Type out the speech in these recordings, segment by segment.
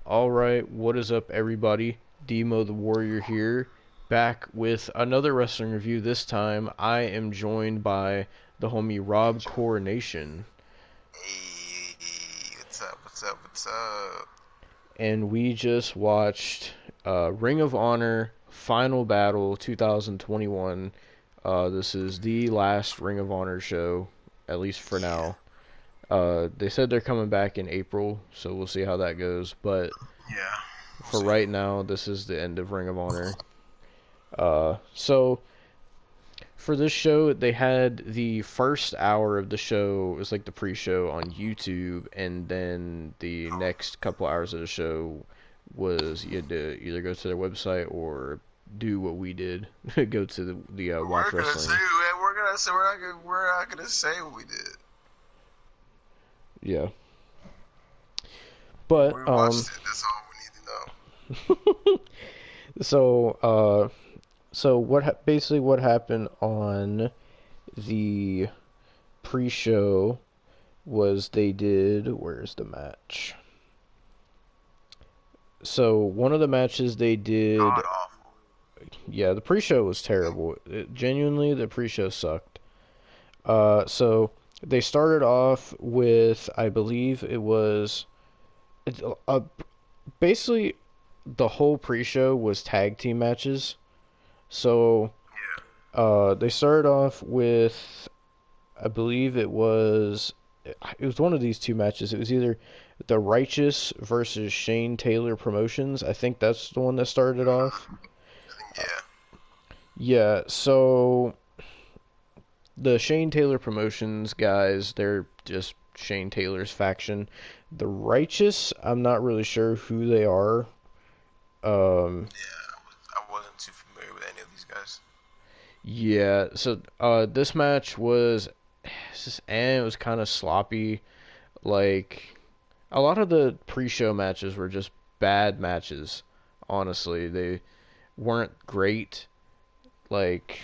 Alright, what is up everybody? Demo the Warrior here, back with another wrestling review. This time I am joined by the homie Robcore.nation, Hey, what's up? What's up? What's up? and we just watched Ring of Honor Final Battle 2021. This is the last Ring of Honor show, at least for Yeah, now. They said they're coming back in April, so we'll see how that goes. But yeah. We'll for see. right now, this is the end of Ring of Honor. So for this show, they had the first hour of the show was like the pre-show on YouTube, and then the Oh, next couple hours of the show was you had to either go to their website or do what we did, go to the Watch we're gonna say, Wrestling. man. We're not gonna say what we did. Yeah, but We watched it. That's all we need to know. so so basically what happened on the pre-show was they did, where's the match? So one of the matches they God did, awful. yeah, the pre-show was terrible. Genuinely, the pre-show sucked. So they started off with, I believe it was, uh, basically the whole pre-show was tag team matches. So Yeah. they started off with, I believe it was one of these two matches. It was either the Righteous versus Shane Taylor Promotions. I think that's the one that started off. I think yeah. Yeah, so the Shane Taylor Promotions guys, they're just Shane Taylor's faction. The Righteous, I'm not really sure who they are. Um, Yeah. I wasn't too familiar with any of these guys. yeah, so this match was and it was kind of sloppy. Like a lot of the pre-show matches were just bad matches. Honestly, they weren't great. Like,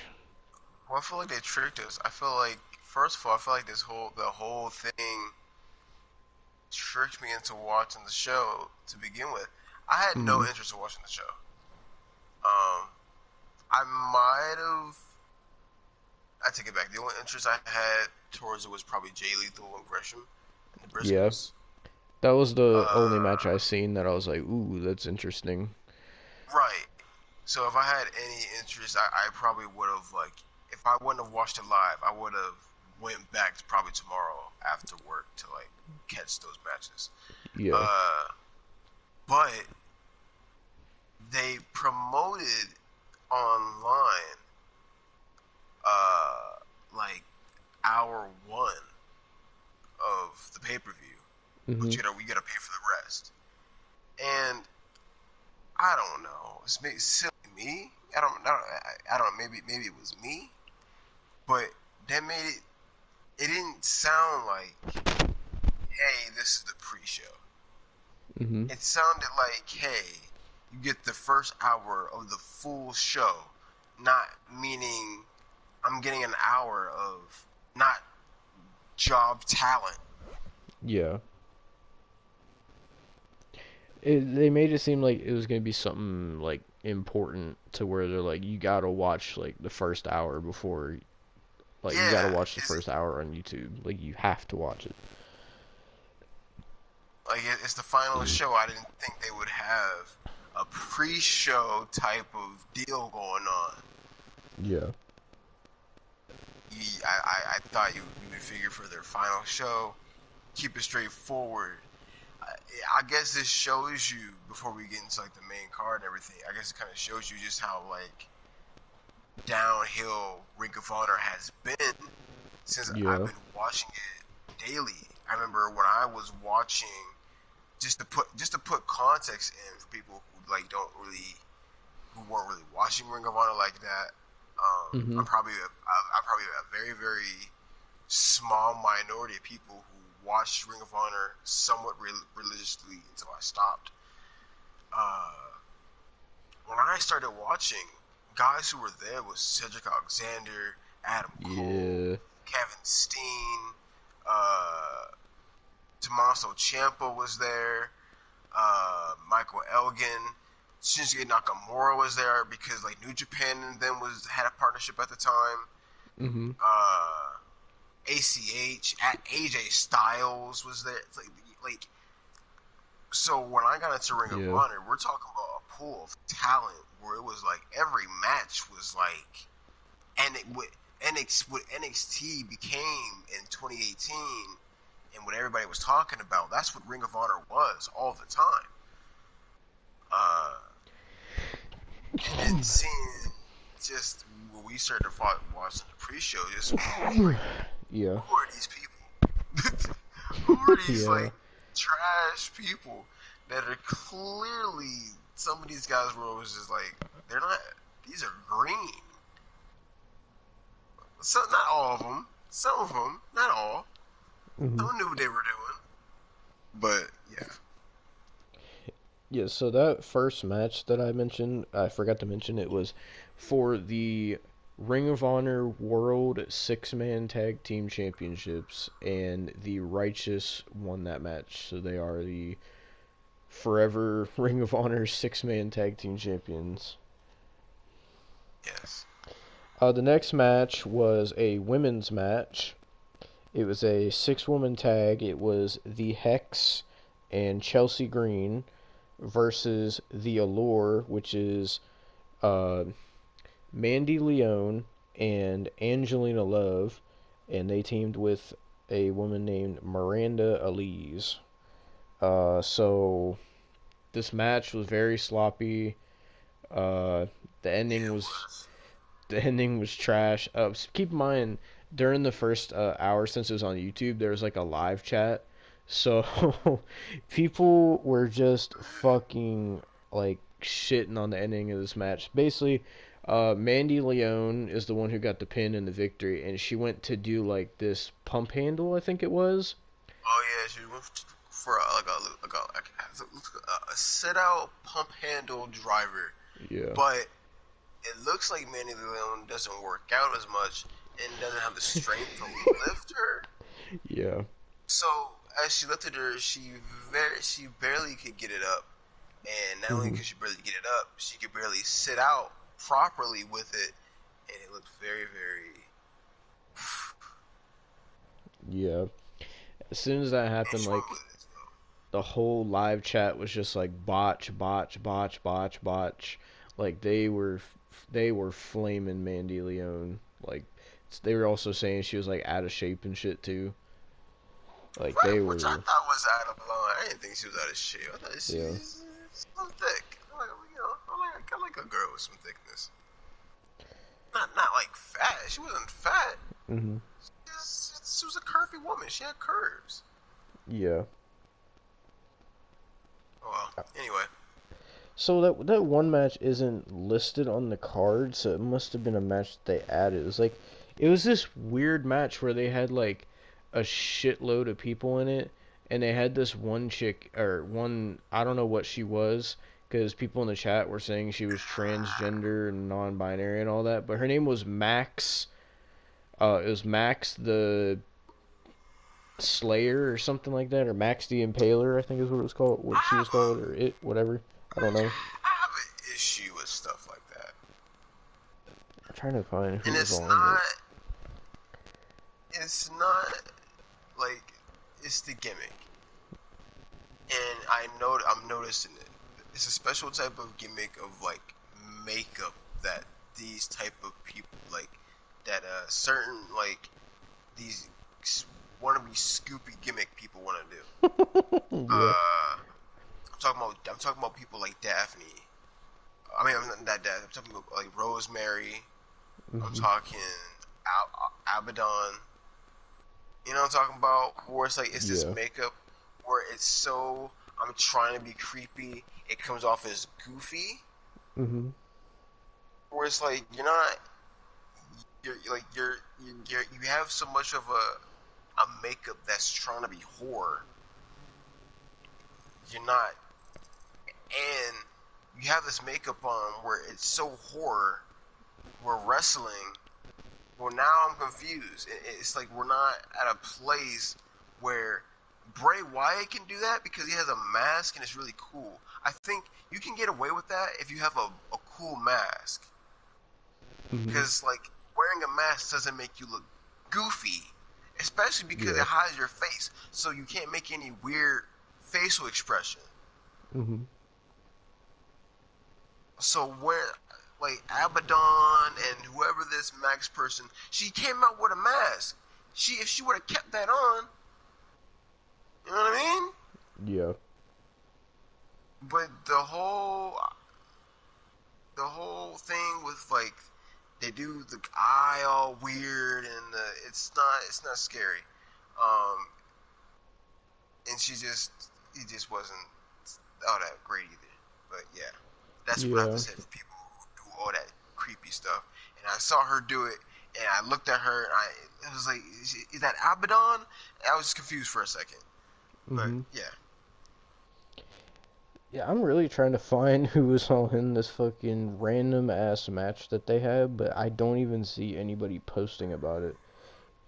Well, I feel like they tricked us. I feel like first of all, I feel like the whole thing tricked me into watching the show to begin with. I had no mm, interest in watching the show. Um, I might have. I take it back. The only interest I had towards it was probably Jay Lethal and Gresham and the yeah, Briscoes. that was the only match I Uh, seen that I was like, ooh, that's interesting. right. So if I had any interest, I probably would have like if I wouldn't have watched it live, I would have went back to probably tomorrow after work to like catch those matches. Yeah. Uh, but they promoted online uh like hour one of the pay per view, but Mhm. we gotta pay for the rest. And I don't know, it's silly me. I don't. Maybe it was me, but that made it. It didn't sound like, hey, this is the pre-show. Mhm. It sounded like, hey, you get the first hour of the full show, not meaning I'm getting an hour of not job talent. Yeah. They made it seem like it was gonna be something like important to where they're like, you gotta watch like the first hour before, like you gotta Yeah, watch the is first hour on YouTube. Like you have to watch it. like it's the final show. I didn't think they would have a pre-show type of deal going on. Yeah. I thought you would figure for their final show, keep it straightforward. I, I guess this shows you before we get into like the main card and everything. I guess it kind of shows you just how like downhill Ring of Honor has been since I've Yeah. been watching it daily. I remember when I was watching, just to put context in for people who like don't really who weren't really watching Ring of Honor like that. Mhm. I'm probably a very very small minority of people who watched Ring of Honor somewhat religiously until I stopped. Uh, when I started watching, guys who were there was Cedric Alexander, Adam Cole, Yeah. Kevin Steen, uh, Tommaso Ciampa was there. My Michael Elgin. Shinsuke Nakamura was there because like New Japan and them had a partnership at the time. Mm-hmm. ACH, AJ Styles was there. It's like so when I got into Ring of Yeah. Honor, we're talking about a pool of talent where it was like every match was like, and it would what NXT became in 2018 and what everybody was talking about. That's what Ring of Honor was all the time. And then seeing just when we started to watch the pre-show, just like, Yeah. who are these people? Who are these Yeah. like trash people that are clearly some of these guys were always just like they're not. These are green. So not all of them. Some of them, not all. Mm-hmm. Some knew what they were doing. But yeah, Yeah, so that first match that I mentioned, I forgot to mention it was for the Ring of Honor World Six-Man Tag Team Championships, and the Righteous won that match. So they are the forever Ring of Honor Six-Man Tag Team Champions. yes, The next match was a women's match. It was a six-woman tag. It was the Hex and Chelsea Green versus the Allure, which is uh, Mandy Leone and Angelina Love, and they teamed with a woman named Miranda Elise. So this match was very sloppy. Uh, the yeah, ending it was was. the ending was trash. Keep in mind, during the first hour, since it was on YouTube, there was like a live chat, so people were just fucking like shitting on the ending of this match. Basically, Mandy Leone is the one who got the pin and the victory, and she went to do like this pump handle, I think it was. Oh yeah, she went for a sit out pump handle driver, Yeah, but it looks like Manny Leone doesn't work out as much and doesn't have the strength to lift her. yeah. So as she lifted her, she barely could get it up, and not only Hmm. could she barely get it up, she could barely sit out properly with it, and it looked very, very. Yeah. As soon as that And happened, she went like with it though. the whole live chat was just like botch, botch, botch, botch, botch. Like they were flaming Mandy Leone. Like they were also saying she was like out of shape and shit too. Like they Which I were, thought was out of line. I didn't think she was out of shape. I thought yeah. she's so thick. I like a girl with some thickness. Not like fat. She wasn't fat. Hmm. She was a curvy woman. She had curves. Yeah. Oh well. Anyway, So that one match isn't listed on the card, so it must have been a match that they added. It was this weird match where they had like a shitload of people in it, and they had this one chick or one, I don't know what she was, because people in the chat were saying she was transgender and non-binary and all that, but her name was Max. It was Max the Slayer or something like that, or Max the Impaler, I think is what it was called, I what she was have a called, or it, whatever. I don't know. I have an issue with stuff like that, I'm trying to find who and was on it. it's not like it's the gimmick, and I'm noticing it. It's a special type of gimmick of like makeup that these type of people like that certain like these wannabe Scoopy gimmick people want to do. Yeah. I'm talking about people like Daphne. I mean, I'm not that Daphne. I'm talking about like Rosemary. I'm Hmm. talking Abaddon. You know what I'm talking about? Where it's like it's this Yeah. makeup where it's so I'm trying to be creepy. It comes off as goofy. Hmm. Where it's like you're like you have so much of a makeup that's trying to be horror. You're not, and you have this makeup on where it's so horror. We're wrestling. Well, now I'm confused. It's like we're not at a place where Bray Wyatt can do that because he has a mask and it's really cool. I think you can get away with that if you have a cool mask. Hmm. Because, like, wearing a mask doesn't make you look goofy, especially because it Yeah. hides your face, so you can't make any weird facial expression. Hmm. So where, like, Abaddon and whoever this Max person, she came out with a mask. If she would have kept that on, you know what I mean? Yeah. But the whole thing with, like, they do the eye all weird and it's not scary. Um, and it just wasn't all that great either. But yeah, that's what I have to Yeah. say for people who do all that creepy stuff. And I saw her do it, and I looked at her, and it was like, is that Abaddon? I was confused for a second, but Hmm. yeah, Yeah, I'm really trying to find who was all in this fucking random ass match that they had, but I don't even see anybody posting about it.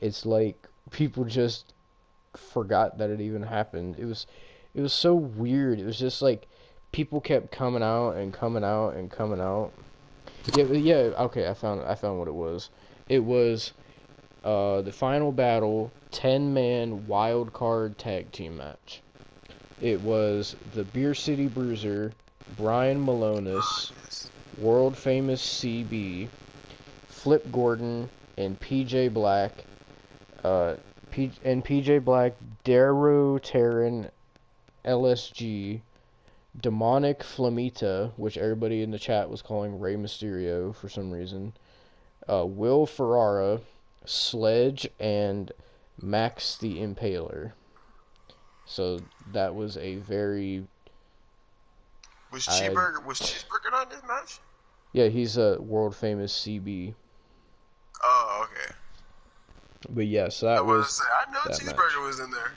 It's like people just forgot that it even happened. It was so weird. It was just like people kept coming out and coming out and coming out. Yeah, yeah, okay, I found what it was. It was the final battle 10-man wild card tag team match. It was the Beer City Bruiser, Brian Malonis, yes. world famous CB, Flip Gordon, and PJ Black. Uh, PJ Black, Daru Terran, LSG, Demonic Flamita, which everybody in the chat was calling Rey Mysterio for some reason, Will Ferrara, Sledge, and Max the Impaler. So that was a very I Was Cheeseburger on this match? yeah, he's a world famous CB. Oh, okay. But yeah, so I that was to was say I know that match. Cheeseburger was in there.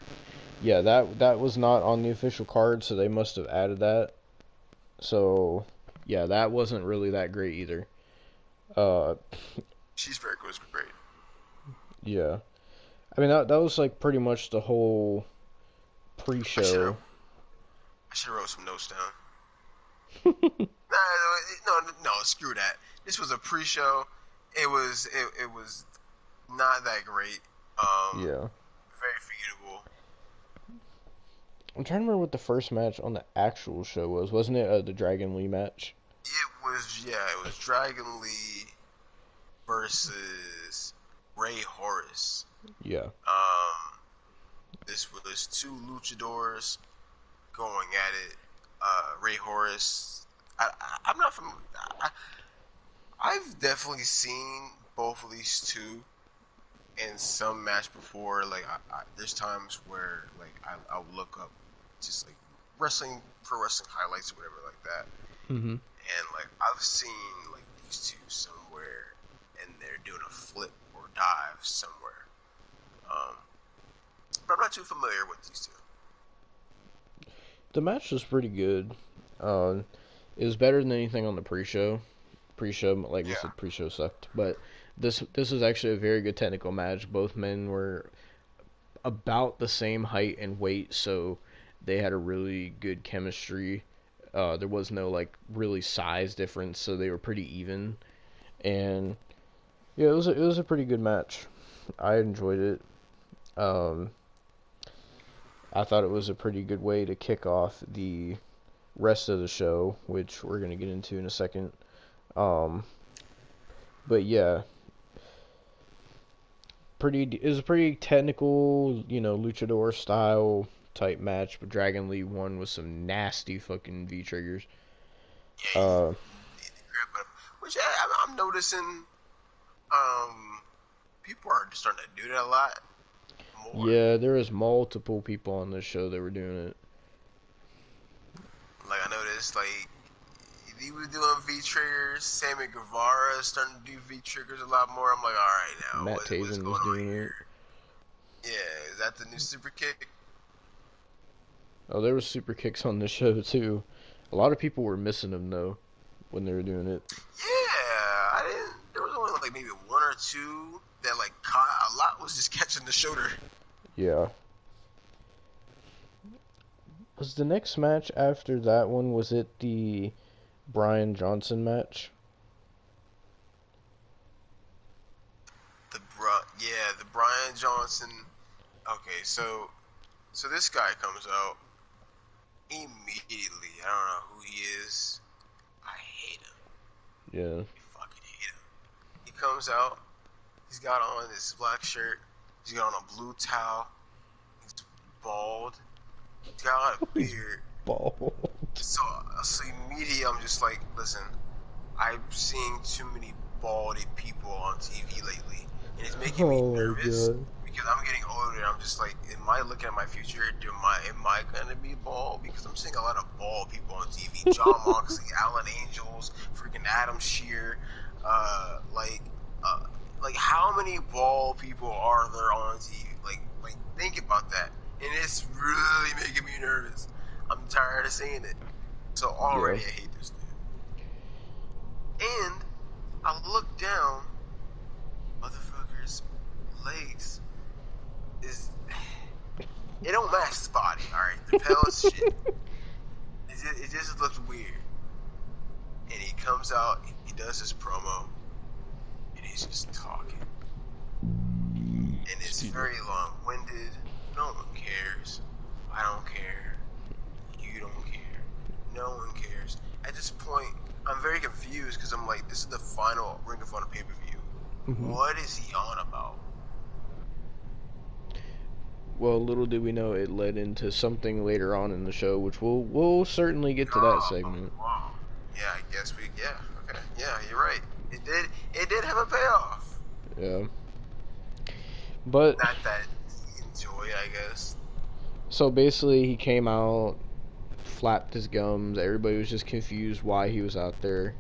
Yeah, that was not on the official card, so they must have added that. So yeah, that wasn't really that great either. Uh, Cheeseburger was great. yeah. I mean that was like pretty much the whole I should have pre-show. I should have wrote some notes down. No, screw that. This was a pre-show. It was not that great. Yeah. Very forgettable. I'm trying to remember what the first match on the actual show was. Wasn't it the Dragon Lee match? It was Dragon Lee versus Rey Horus. Yeah. Um, this was two luchadors going at it. Rey Horus. I'm not familiar. I've definitely seen both of these two in some match before. Like, there's times where like I'll look up just like pro wrestling highlights or whatever like that, Mm-hmm. and like I've seen like these two somewhere, and they're doing a flip or dive somewhere. Um, but I'm not too familiar with these two. The match was pretty good. Uh, it was better than anything on the pre-show. Pre-show, like we Yeah, said, pre-show sucked, but this was actually a very good technical match. Both men were about the same height and weight, so they had a really good chemistry. There was no like really size difference, so they were pretty even. And yeah, it was a pretty good match. I enjoyed it. Um, I thought it was a pretty good way to kick off the rest of the show, which we're gonna get into in a second. Um, but yeah, it was a pretty technical, luchador style type match. But Dragon Lee won with some nasty fucking V triggers. yeah, Uh, the grip of, which I'm noticing. People are starting to do that a lot more. yeah, there was multiple people on this show that were doing it. Like I noticed, like he was doing V triggers. Sammy Guevara is starting to do V triggers a lot more. I'm like, all right, now Matt what's Taven going was on doing it. here? Yeah, is that the new super kick? Oh, there was super kicks on this show too. A lot of people were missing them though when they were doing it. Yeah, I didn't. There was only like maybe one or two that like caught. A lot was just catching the shoulder. Yeah. Was the next match after that one, was it the Brian Johnson match? Yeah, the Brian Johnson. Okay, so this guy comes out immediately. I don't know who he is. I hate him. Yeah. I fucking hate him. He comes out. He's got on this black shirt. He's got on a blue towel. He's bald. He's got a He's beard. bald. So, so immediately I'm just like, listen, I'm seeing too many baldy people on TV lately, and it's making me Oh my nervous god. because I'm getting older. And I'm just like, am I looking at my future? Am I gonna be bald? Because I'm seeing a lot of bald people on TV. John Moxley, Alan Angels, freaking Adam Shear, uh, like, uh, like how many bald people are there on TV? Like think about that, and it's really making me nervous. I'm tired of seeing it. So Yeah. already I hate this dude. And I look down, motherfucker's legs is it don't match his body, alright? They're pale as shit. It just looks weird. And he comes out, he does his promo, and he's just talking. And it's Excuse me. very long winded. No one cares. I don't care. You don't care. No one cares. At this point, I'm very confused because I'm like, this is the final Ring of Honor pay per view. Hmm. What is he on about? Well, little did we know it led into something later on in the show, which we'll certainly get to that Oh, segment. wow. Yeah, I guess yeah, okay. Yeah, you're right. It did have a payoff. Yeah. But Not that he enjoyed, I guess. so basically, he came out, flapped his gums. Everybody was just confused why he was out there,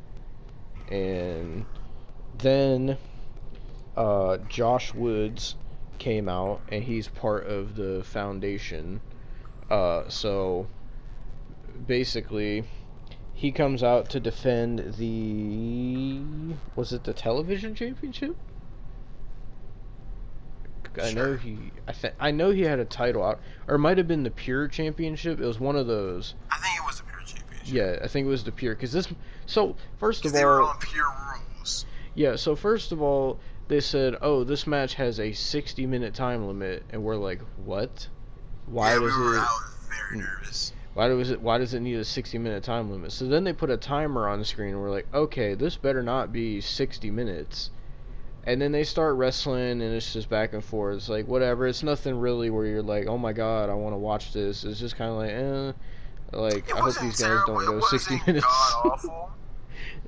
and then Josh Woods came out, and he's part of the foundation. So basically, he comes out to defend the, was it the television championship? I know Sure. I know he had a title out, or it might have been the Pure Championship. It was one of those. I think it was a pure championship. Yeah, I think it was the Pure, because this. So first Because of they were all, on pure rules. yeah. So first of all, they said, "Oh, this match has a 60-minute time limit," and we're like, "What? Why Yeah, does I it? was very nervous. Why does it need a 60-minute time limit?" So then they put a timer on the screen, and we're like, "Okay, this better not be 60 minutes." And then they start wrestling, and it's just back and forth. It's like whatever. It's nothing really where you're like, "Oh my god, I want to watch this." It's just kind of like, like It I hope wasn't these guys terrible. don't It go 60 wasn't god minutes. awful.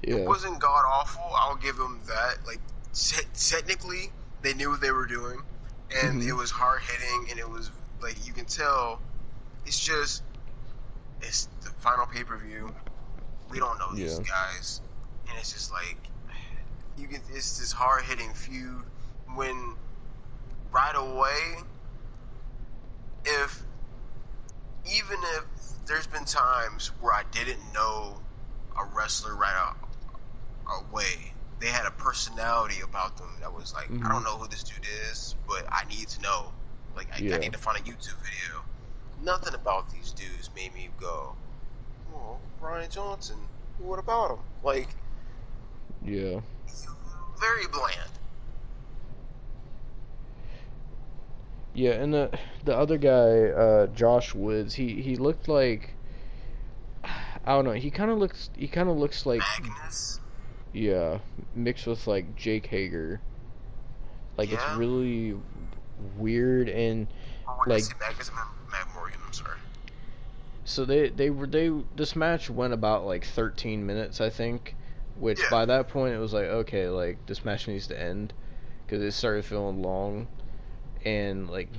It Yeah. wasn't god awful. I'll give them that. Like technically, they knew what they were doing, and it Mhm. was hard hitting, and it was like you can tell. It's just it's the final pay per view. We don't know these Yeah. guys, and it's just like you can. It's this hard hitting feud when right away, if even if there's been times where I didn't know a wrestler right away. They had a personality about them that was like, I Mhm. don't know who this dude is, but I need to know. Like, I Yeah. need to find a YouTube video. Nothing about these dudes made me go, oh, Brian Johnson, what about him? Like, Yeah. very bland. Yeah, and the other guy, Josh Woods, he looked like, I don't know. He kind of looks like, Magnus, yeah, mixed with like Jake Hager. Like it's yeah. really weird, and Oh, when I like say Magnus, I meant Matt Morgan, I'm sorry. so they this match went about like 13 minutes, I think, which Yeah. by that point it was like, okay, like this match needs to end because it started feeling long, and like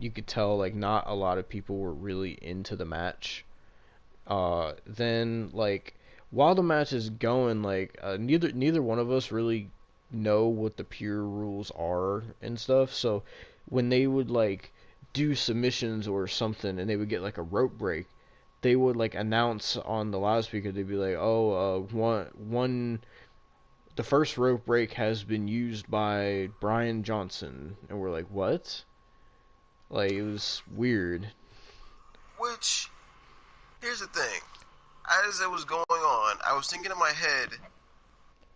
you could tell like not a lot of people were really into the match. Then like while the match is going, like neither one of us really know what the pure rules are and stuff. So when they would like do submissions or something, and they would get like a rope break, they would like announce on the loudspeaker. They'd be like, "Oh, one the first rope break has been used by Brian Johnson," and we're like, "What?" Like it was weird. Which here's the thing. As it was going on, I was thinking in my head,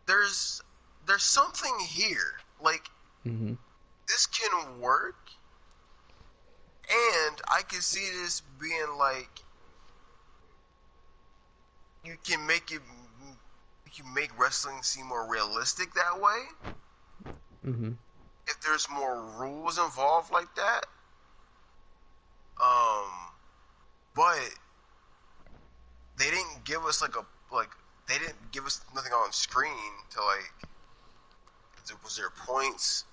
there's there's something here. Like Mm-hmm. this can work, and I can see this being like you can make it. You can make wrestling seem more realistic that way. Mm-hmm. If there's more rules involved like that, um, but they didn't give us like they didn't give us nothing on screen to like. Was there points?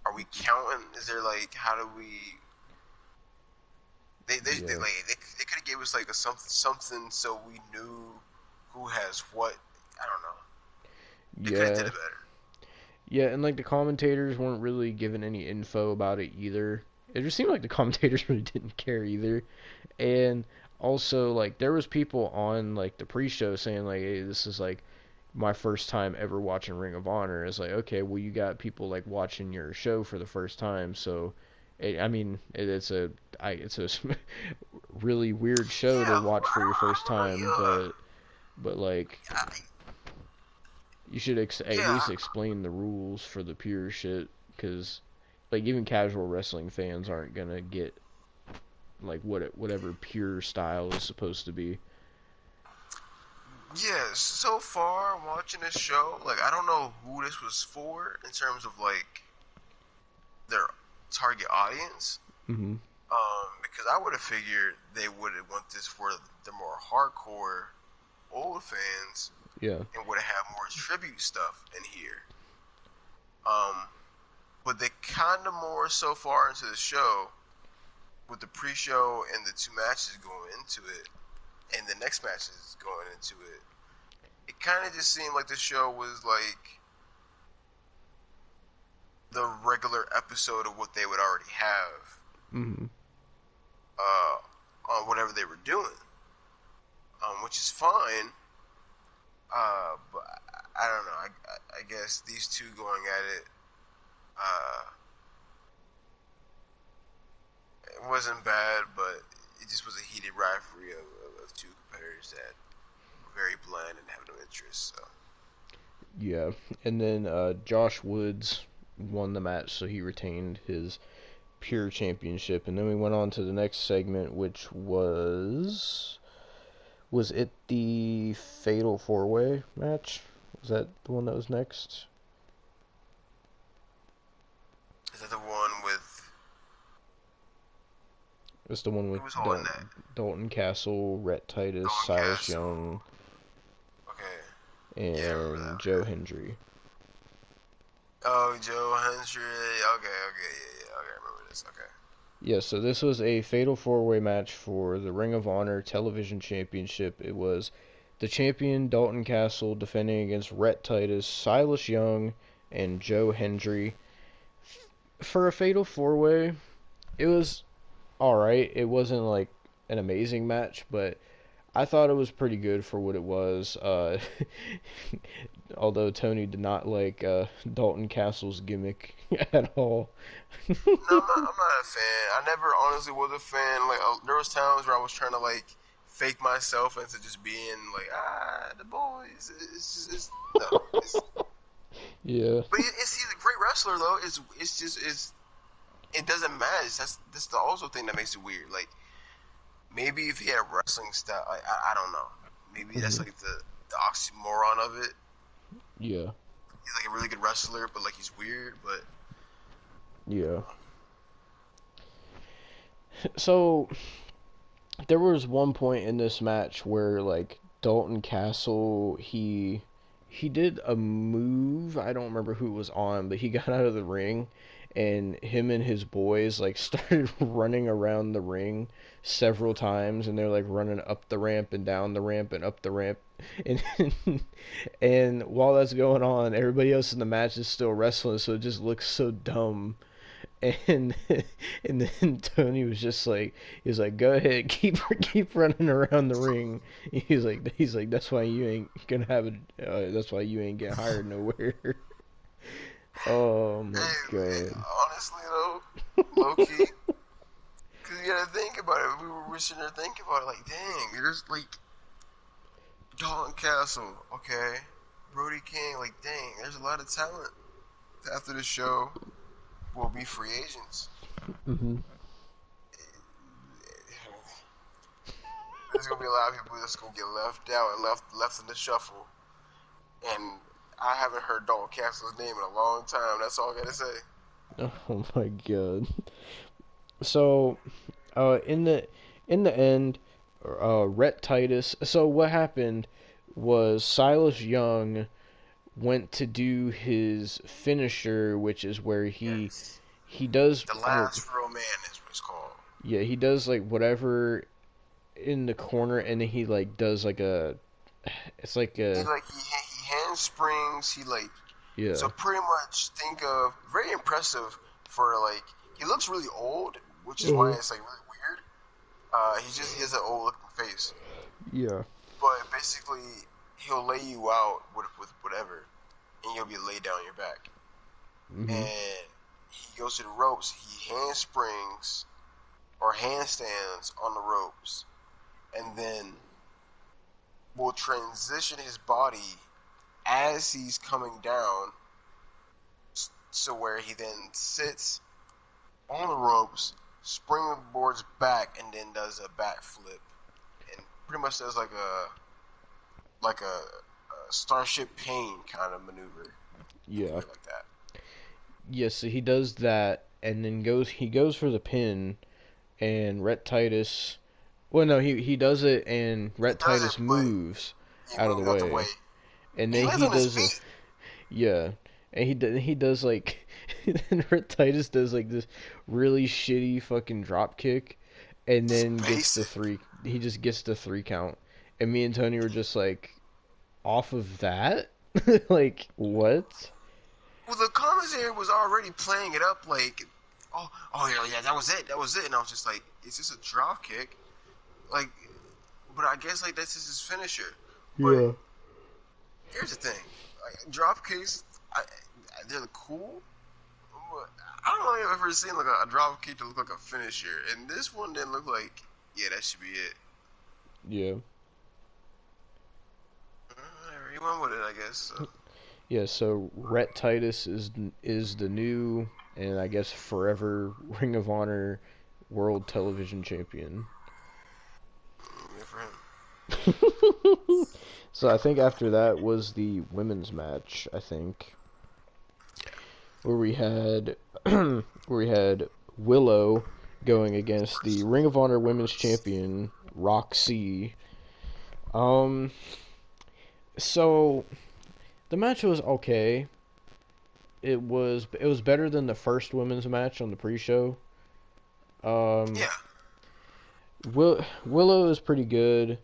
Are we counting? Is there like how do we? Yeah. They could have gave us like a something so we knew who has what. I don't know. They could have did Yeah. it better. Yeah, and like the commentators weren't really given any info about it either. It just seemed like the commentators really didn't care either. And also like there was people on like the pre-show saying like, "Hey, this is like my first time ever watching Ring of Honor." It's like, okay, well you got people like watching your show for the first time, so I mean, it's a really weird show to Yeah, watch for your first time, yeah, but like you should at yeah. least explain the rules for the pure shit, because like even casual wrestling fans aren't gonna get like whatever pure style is supposed to be. Yeah, so far watching this show, like I don't know who this was for in terms of like their target audience. Hmm. Because I would have figured they would have want this for the more hardcore old fans Yeah. and would have had more tribute stuff in here. Um, but they kind of more so far into the show with the pre-show and the two matches going into it, and the next matches going into it. It kind of just seemed like the show was like the regular episode of what they would already have Hmm. uh, on whatever they were doing, which is fine. But I don't know. I guess these two going at it, uh, it wasn't bad, but it just was a heated rivalry of two competitors that were very bland and have no interest. So Yeah. And then Josh Woods won the match, so he retained his pure championship. And then we went on to the next segment, which was it the Fatal Four Way match? Was that the one that was next? is that the one with It was the one with who was holding that? Dalton Castle, Rhett Titus, Dawn Silas Castle. Young, Okay, yeah, I remember that. and Joe Okay. Hendry. Oh, Joe Hendry. Okay, yeah. Okay, I remember this. Okay. Yeah, so this was a Fatal Four Way match for the Ring of Honor Television Championship. It was the champion Dalton Castle defending against Rhett Titus, Silas Young, and Joe Hendry. For a Fatal Four Way, it was alright. It wasn't like an amazing match, but I thought it was pretty good for what it was. Although Tony did not like Dalton Castle's gimmick at all. No, I'm not a fan. I never honestly was a fan. Like there was times where I was trying to like fake myself into just being like the boys. It's just no. Yeah. But he's a great wrestler though. It's just it doesn't matter. That's the also thing that makes it weird. Like maybe if he had a wrestling style, I don't know. Maybe that's Hmm. like the oxymoron of it. Yeah. He's like a really good wrestler, but like he's weird. But Yeah. So there was one point in this match where like Dalton Castle he did a move. I don't remember who it was on, but he got out of the ring and him and his boys like started running around the ring several times, and they're like running up the ramp and down the ramp and up the ramp, and and while that's going on everybody else in the match is still wrestling, so it just looks so dumb. And and then Tony was just like, he's like, go ahead, keep running around the ring. He's like that's why you ain't gonna have it. That's why you ain't get hired nowhere. Oh my hey, god. honestly though, low key, because you gotta think about it. We were sitting there thinking about it, like, dang, there's like Dalton Castle, okay, Brody King, like, dang, there's a lot of talent. After the show, will be free agents. Mm-hmm. There's gonna be a lot of people that's gonna get left out and left in the shuffle. And I haven't heard Dalton Castle's name in a long time. That's all I gotta say. Oh my god. So, in the end, Rhett Titus. So what happened was Silas Young went to do his finisher, which is where Yes. he does The last real man is what it's called. yeah, he does like whatever in the corner, and then he like does like a it's like He a like he handsprings. He like yeah. so pretty much think of very impressive for like he looks really old, which is why Uh-huh. it's like really weird. He has an old looking face, Yeah. but basically he'll lay you out with whatever, and you'll be laid down on your back. Mhm. And he goes to the ropes. He handsprings or handstands on the ropes, and then will transition his body as he's coming down, so where he then sits on the ropes, springboards back, and then does a backflip, and pretty much does like a Starship Pain kind of maneuver. Think of Yeah. it like that. Yes, so he does that, and then goes for the pin, and Rhett Titus. Well, no, he does it, and He Rhett does it, Titus but moves he out of the moves out the way. way, and And he then lands he on his does a feet. yeah, and he does like, and Rhett Titus does like this really shitty fucking drop kick, and It's then gets the basic. three. He just gets the 3 count, and me and Tony were just like, off of that, like what? Well, the commentary was already playing it up like, oh yeah, that was it, and I was just like, it's just a drop kick, like, but I guess like that's just his finisher. But Yeah. here's the thing, like, drop kicks, they're cool. But I don't know if I've ever seen like a drop kick to look like a finisher, and this one didn't look like, yeah, that should be it. Yeah. You went with it, I guess. So. Yeah, so Rhett Titus is the new and I guess forever Ring of Honor World Television Champion. Yeah, for him. So I think after that was the women's match, I think, where we had where we had Willow going Of against the course. Ring of Honor Of Women's course. Champion Roxy. Um so the match was okay. It was better than the first women's match on the pre-show. Um Yeah. Willow is pretty good.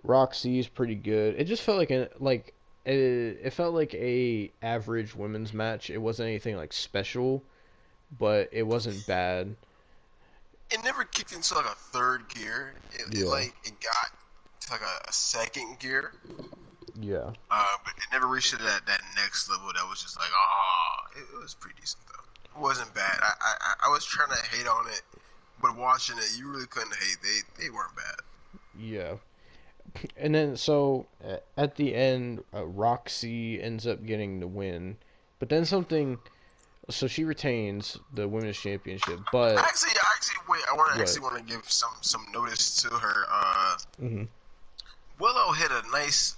Roxy is pretty good. It just felt like it felt like a average women's match. It wasn't anything like special, but it wasn't bad. It never kicked into like a third gear. It Yeah. like it got to like a second gear, Yeah. but it never reached to that next level. That was just like, oh, it was pretty decent though. It wasn't bad. I was trying to hate on it, but watching it, you really couldn't hate. They weren't bad. Yeah. And then so at the end, Roxy ends up getting the win, but then something. So she retains the women's championship, but I actually wait. I want to what? actually want to give some notice to her. Hmm. Willow hit a nice,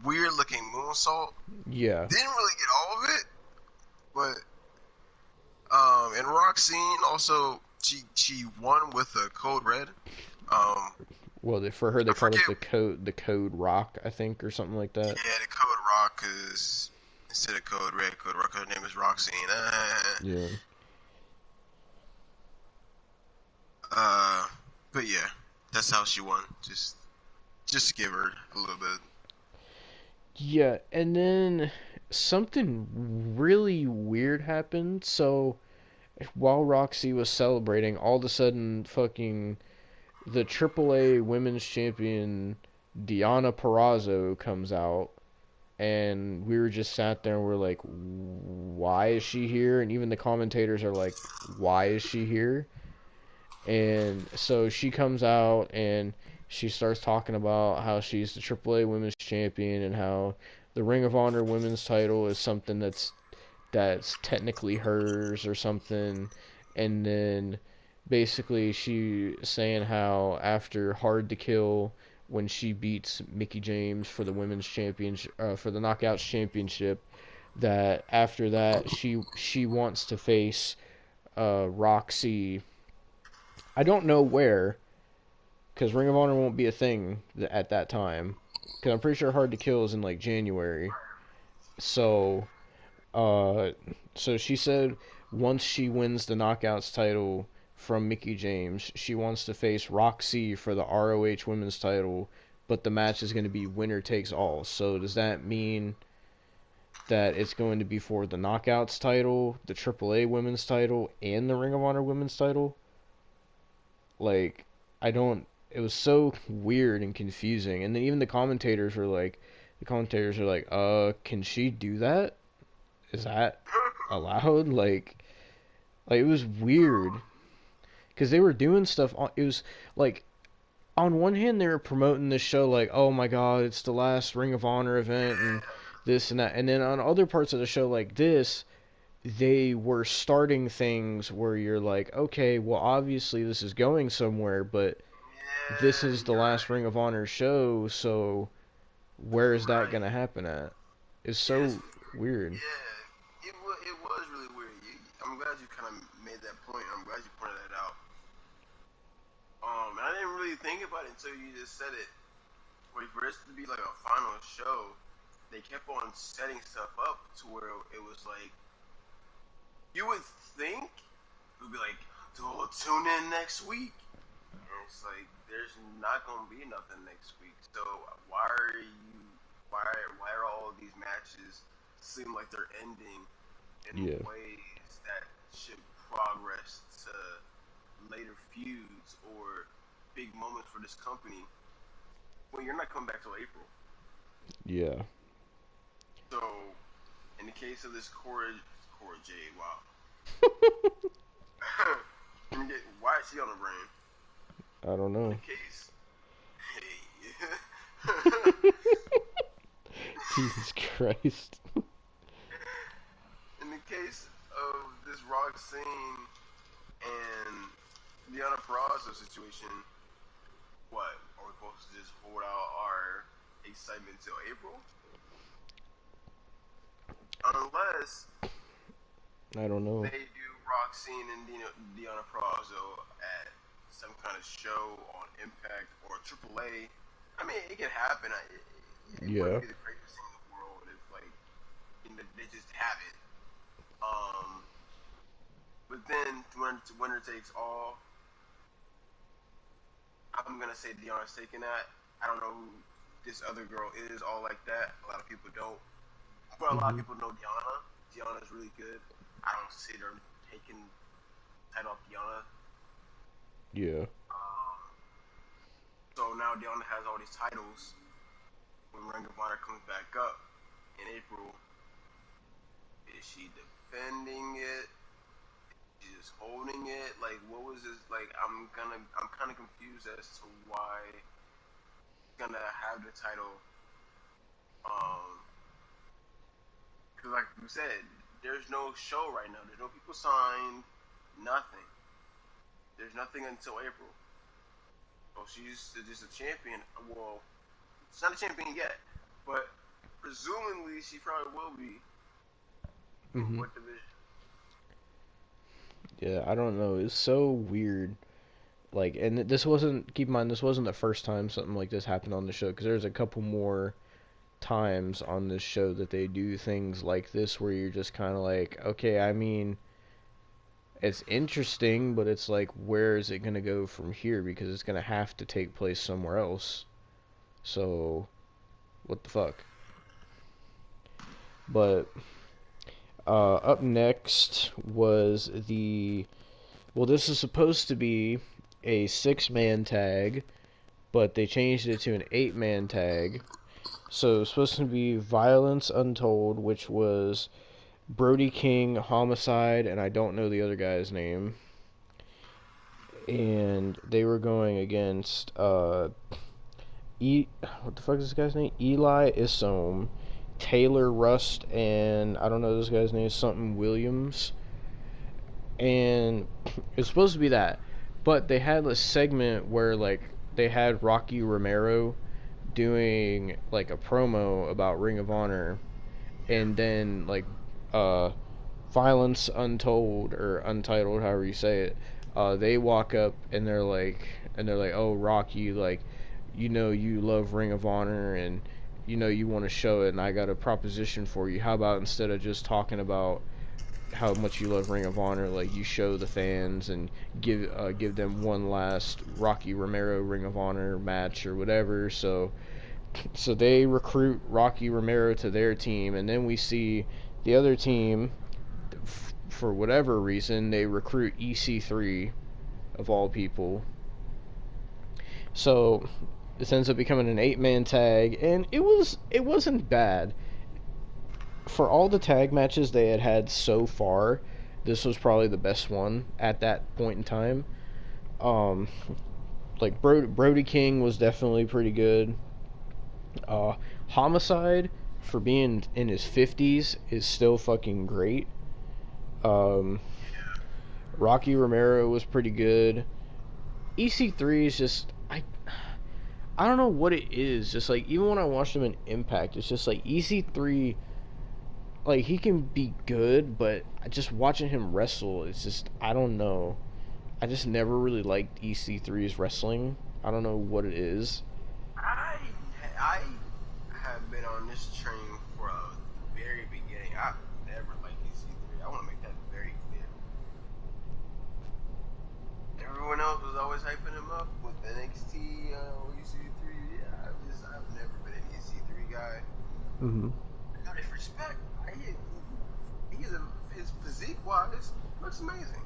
weird looking moonsault. Yeah. Didn't really get all of it, but and Roxine also she won with a code red. Well, for her they I called it forget. the code Rock, I think, or something like that. Yeah, the code rock is instead of code red, code rock. Her name is Roxine. Yeah. Uh, but yeah, that's how she won. Just to give her a little bit. Yeah, and then something really weird happened. So while Roxy was celebrating, all of a sudden, fucking the AAA Women's Champion Deonna Purrazzo comes out, and we were just sat there and we're like, why is she here? And even the commentators are like, why is she here? And so she comes out and she starts talking about how she's the AAA Women's Champion and how the Ring of Honor Women's title is something that's technically hers or something. And then basically she saying how after Hard to Kill, when she beats Mickey James for the women's championship, for the Knockouts championship, that after that she wants to face Roxy. I don't know where, because Ring of Honor won't be a thing at that time. Because I'm pretty sure Hard to Kill is in like January. So, uh, so she said once she wins the Knockouts title from Mickey James, she wants to face Roxy for the ROH Women's title, but the match is going to be winner takes all. So does that mean that it's going to be for the Knockouts title, the AAA Women's title, and the Ring of Honor Women's title? Like, I don't. It was so weird and confusing. And then even the commentators are like, can she do that? Is that allowed? Like it was weird because they were doing stuff. It was like on one hand they were promoting this show like, oh my god, it's the last Ring of Honor event and this and that, and then on other parts of the show like this, they were starting things where you're like, okay, well obviously this is going somewhere, but this Yeah, is the you're last right. Ring of Honor show, so where is that Right. gonna happen at? It's Yeah, so weird. it was really weird. I'm glad you kind of made that point. I'm glad you pointed that out. And I didn't really think about it until you just said it. Wait, for this to be like a final show, they kept on setting stuff up to where it was like you would think it would be like, "Oh, tune in next week." And it's like there's not gonna be nothing next week. So why are you? Why are all of these matches seem like they're ending in Yeah, ways that should progress to later feuds or big moments for this company when you're not coming back till April? yeah. So, in the case of this Cora Jade, wow. Why is she on the brain? I don't In the know. case, hey, Jesus Christ. in the case of this Roxanne and Deonna Purrazzo situation, what are we supposed to just hold out our excitement till April? Unless I don't know. they do Roxanne and Deonna Purrazzo at some kind of show on Impact or AAA. I mean, it could happen. It wouldn't Yeah. be the greatest thing in the world if, like, they just have it. Um, but then when winner takes all, I'm gonna say Deonna's taking that. I don't know who this other girl is. All like that. A lot of people don't. But a lot of Mhm. people know Deonna. Deonna's really good. I don't see her taking title off Deonna. Yeah. Um, so now Deonna has all these titles. When Ring of Honor comes back up in April, is she defending it? She's just holding it. Like, what was this? Like, I'm kind of confused as to why she's gonna have the title. Um, because like you said, there's no show right now. There's no people signed. Nothing. There's nothing until April. So she's just a champion. Well, she's not a champion yet, but presumably she probably will be. In Mhm. what division? Yeah, I don't know. It's so weird. Like, and this wasn't. Keep in mind, this wasn't the first time something like this happened on the show. Because there's a couple more times on this show that they do things like this where you're just kind of like, okay, I mean, it's interesting, but it's like, where is it gonna go from here? Because it's gonna have to take place somewhere else. So, what the fuck? But up next was the. Well, this is supposed to be a six-man tag, but they changed it to an eight-man tag. So it was supposed to be Violence Untold, which was Brody King, Homicide, and I don't know the other guy's name. and they were going against what the fuck is this guy's name? Eli Isom, Taylor Rust, and I don't know this guy's name, something Williams. And it's supposed to be that, but they had a segment where like they had Rocky Romero doing like a promo about Ring of Honor, and then like uh Violence Untold or Untitled, however you say it, they walk up and they're like, oh Rocky, like you know you love Ring of Honor and you know you want to show it, and I got a proposition for you. How about instead of just talking about how much you love Ring of Honor, like you show the fans and give them one last Rocky Romero Ring of Honor match or whatever. So they recruit Rocky Romero to their team, and then we see the other team, for whatever reason, they recruit EC3 of all people. So this ends up becoming an 8-man tag, and it wasn't bad for all the tag matches they had had so far. This was probably the best one at that point in time. Um, like Brody King was definitely pretty good. Uh, Homicide, for being in his 50s, is still fucking great. Um, Rocky Romero was pretty good. EC3 is just I don't know what it is. Just like even when I watched him in Impact, it's just like EC3, like he can be good, but just watching him wrestle, it's just I don't know. I just never really liked EC3's wrestling. I don't know what it is. I I have been on this train from the very beginning. I've never liked EC3. I want to make that very clear. Everyone else was always hyping him up with NXT, EC3. Yeah, I've never been an EC3 guy. Mm-hmm. I got his respect. His physique wise looks amazing.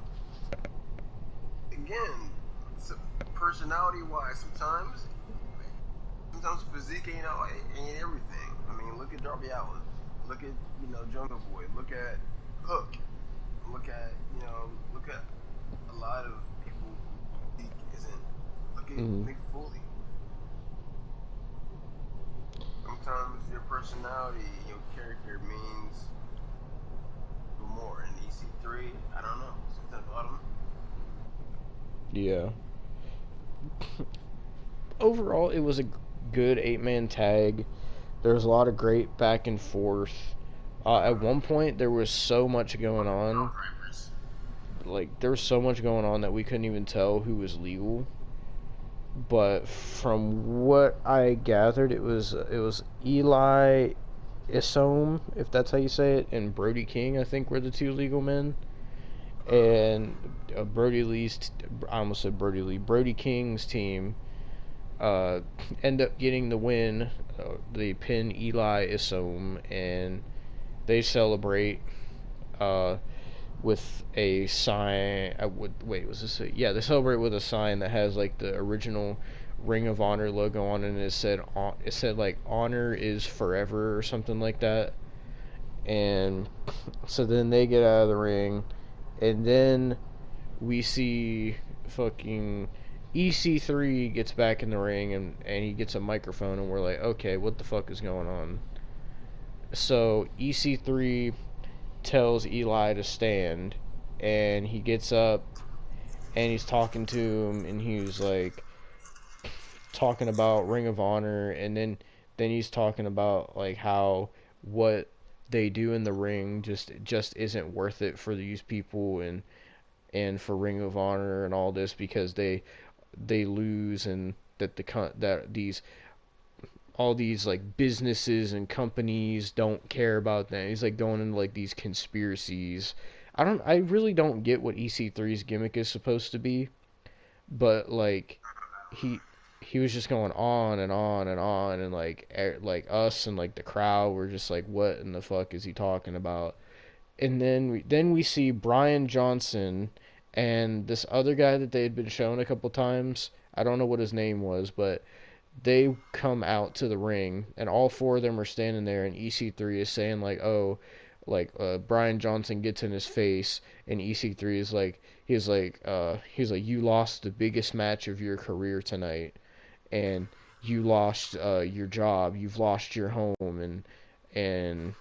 Again, personality wise, sometimes physique ain't everything. I mean, look at Darby Allin. Look at Jungle Boy. Look at Hook. Look at a lot of people who physique isn't. Look at Mm-hmm. Mick Foley. Sometimes your personality, your character means more. In EC3, I don't know. Something about him. Yeah. Overall, it was a good 8-man tag. There was a lot of great back and forth. At one point, there was so much going on. Like there was so much going on that we couldn't even tell who was legal. But from what I gathered, it was Eli Isom, if that's how you say it, and Brody King, I think, were the two legal men. And I almost said Brody Lee, Brody King's team uh, end up getting the win. They pin Eli Isom, and they celebrate uh, with a sign. Wait, was this? Yeah, they celebrate with a sign that has like the original Ring of Honor logo on it, and it said like "Honor is forever" or something like that. And so then they get out of the ring, and then we see fucking EC3 gets back in the ring, and he gets a microphone, and we're like, okay, what the fuck is going on? So EC3 tells Eli to stand, and he gets up and he's talking to him, and he's like talking about Ring of Honor, and then he's talking about like how what they do in the ring just isn't worth it for these people, and for Ring of Honor and all this, because they lose, and that these all these like businesses and companies don't care about them. He's like going into like these conspiracies. I really don't get what EC3's gimmick is supposed to be, but like he he was just going on and on and on, and like us and like the crowd were just like, what in the fuck is he talking about? And then we see Brian Johnson and this other guy that they had been shown a couple times. I don't know what his name was, but they come out to the ring, and all four of them are standing there, and EC3 is saying like, "Oh, like Brian Johnson gets in his face, and EC3 is like he's like you lost the biggest match of your career tonight, and you lost your job, you've lost your home, and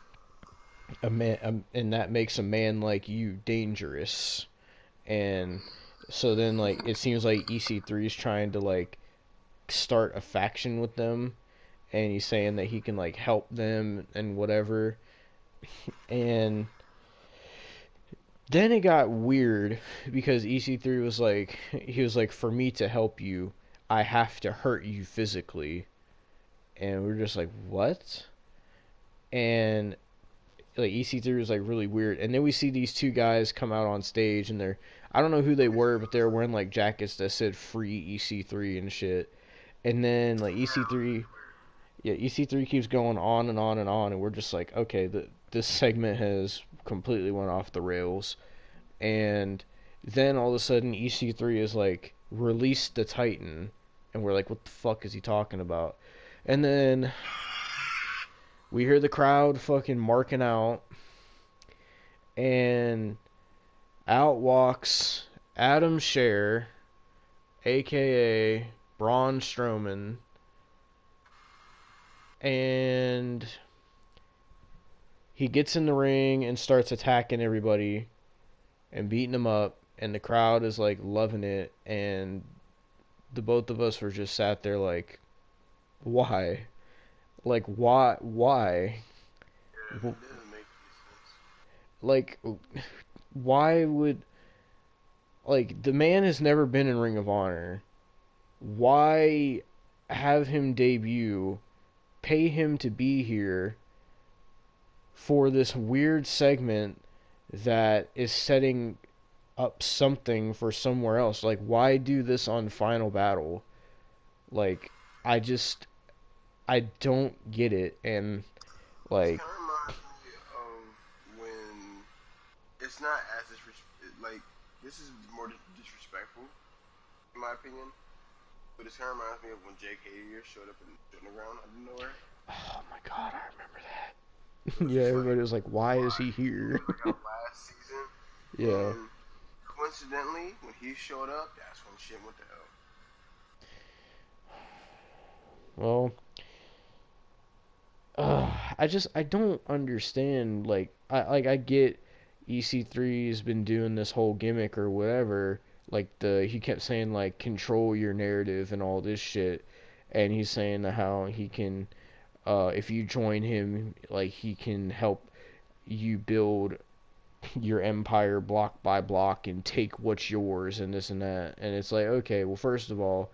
and that makes a man like you dangerous. And so then like it seems like EC3 is trying to like start a faction with them, and he's saying that he can like help them and whatever. And then it got weird because EC3 was like, he was like, for me to help you, I have to hurt you physically. And we're just like, what? And like EC3 was like really weird. And then we see these two guys come out on stage, and I don't know who they were, but they were wearing like jackets that said free EC3 and shit. And then like EC3, yeah, EC3 keeps going on and on and on, and we're just like, okay, this segment has completely went off the rails. And then all of a sudden EC3 is like, release the Titan, and we're like, what the fuck is he talking about? And then we hear the crowd fucking marking out, and out walks Adam Scherr, aka Braun Strowman, and he gets in the ring and starts attacking everybody and beating them up, and the crowd is like loving it, and the both of us were just sat there like, why? Like why? Yeah, it doesn't make any sense. Like why would, like, the man has never been in Ring of Honor. Why have him debut, pay him to be here for this weird segment that is setting up something for somewhere else? Like, why do this on Final Battle? Like, I just, I don't get it. And This like, kind of reminds me of when it's not as like this is more disrespectful in my opinion, but it kind of reminds me of when Jake Hager showed up in the underground out of nowhere. oh my god, I remember It that. was Yeah, just like, everybody was like, why is why? he It here? was like our last season, Yeah. and coincidentally, when he showed up, that's when shit went to hell. Well, I don't understand. I get EC3's been doing this whole gimmick or whatever. Like he kept saying like control your narrative and all this shit, and he's saying how he can, if you join him, like he can help you build your empire block by block and take what's yours and this and that. And it's like, okay, well, first of all,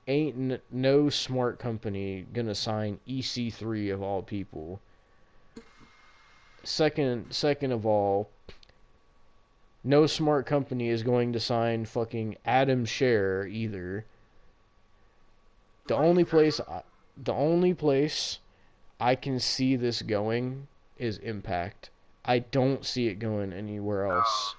ain't no smart company gonna sign EC3 of all people. Second of all, no smart company is going to sign fucking Adam Scherr either. The Right, only exactly. place I, the only place I can see this going is Impact. I don't see it going anywhere else.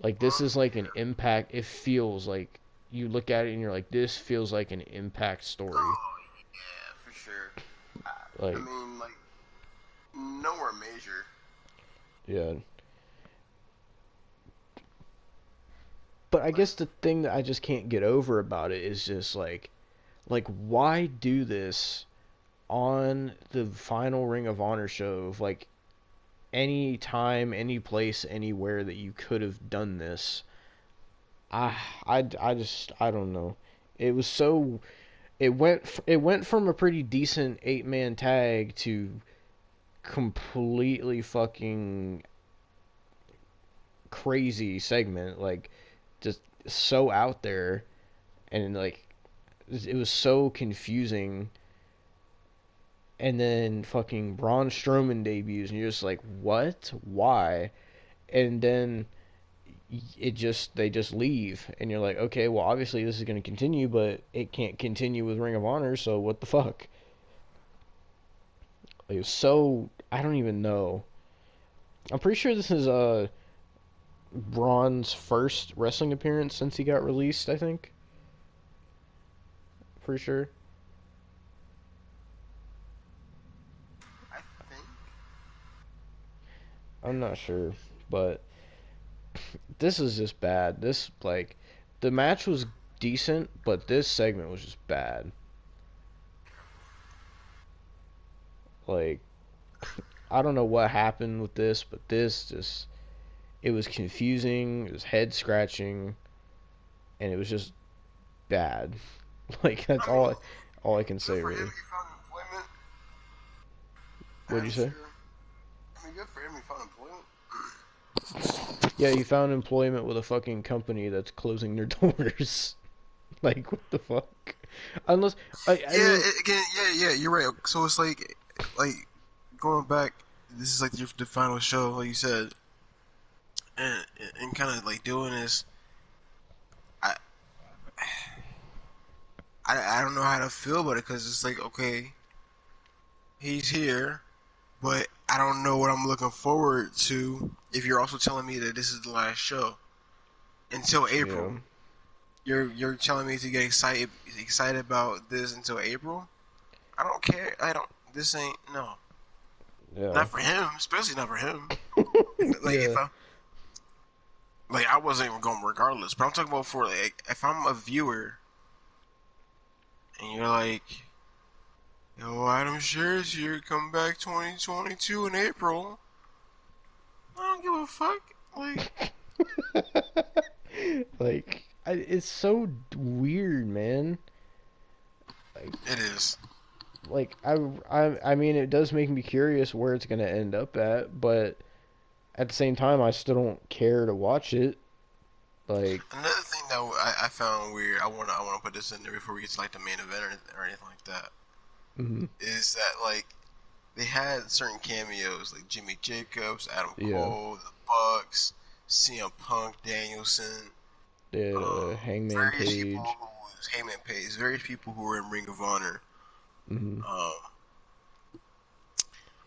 Like, this is Honestly, like an Impact. It feels like, you look at it and you're like, this feels like an Impact story. oh yeah, for sure. I Like, mean, like nowhere major. yeah. But I Like, guess the thing that I just can't get over about it is just like why do this on the final Ring of Honor show of like any time, any place, anywhere that you could have done this. I just, I don't know. It was so, it went from a pretty decent 8-man tag to completely fucking crazy segment, like just so out there, and like it was so confusing. And then fucking Braun Strowman debuts, and you're just like, what? Why? And then they just leave, and you're like, okay, well, obviously this is going to continue, but it can't continue with Ring of Honor, so what the fuck? It was so, I don't even know. I'm pretty sure this is Braun's first wrestling appearance since he got released. I think, for sure. I think I'm not sure, but this is just bad. This like the match was decent, but this segment was just bad. Like I don't know what happened with this, but this just it was confusing, it was head scratching, and it was just bad. Like that's I mean, all I can good say for him. really. He found employment. What'd I'm you say? sure. I mean, good for him. He found employment. Yeah, he found employment with a fucking company that's closing their doors. Like what the fuck? Unless I Yeah. mean, Again. Yeah. Yeah. You're right. So it's like going back. This is like the final show, like you said, and kind of like doing this. I, I don't know how to feel about it because it's like okay, he's here, but I don't know what I'm looking forward to. If you're also telling me that this is the last show until April, yeah, you're telling me to get excited about this until April. I don't care. I don't. This ain't no. yeah, Not for him, especially not for him. Like yeah, I wasn't even going regardless. But I'm talking about for like if I'm a viewer and you're like, yo, Adam Shearer's here, come back 2022 in April. I don't give a fuck. Like it's so weird, man. Like, it is. I mean, it does make me curious where it's gonna end up at, but at the same time, I still don't care to watch it. Like, Another thing that I found weird. I wanna put this in there before we get to like the main event or anything like that. mhm, Is that like they had certain cameos like Jimmy Jacobs, Adam yeah, Cole, the Bucks, CM Punk, Danielson, did Hangman various people Page, who was Heyman Page, various people who were in Ring of Honor. mhm, Um,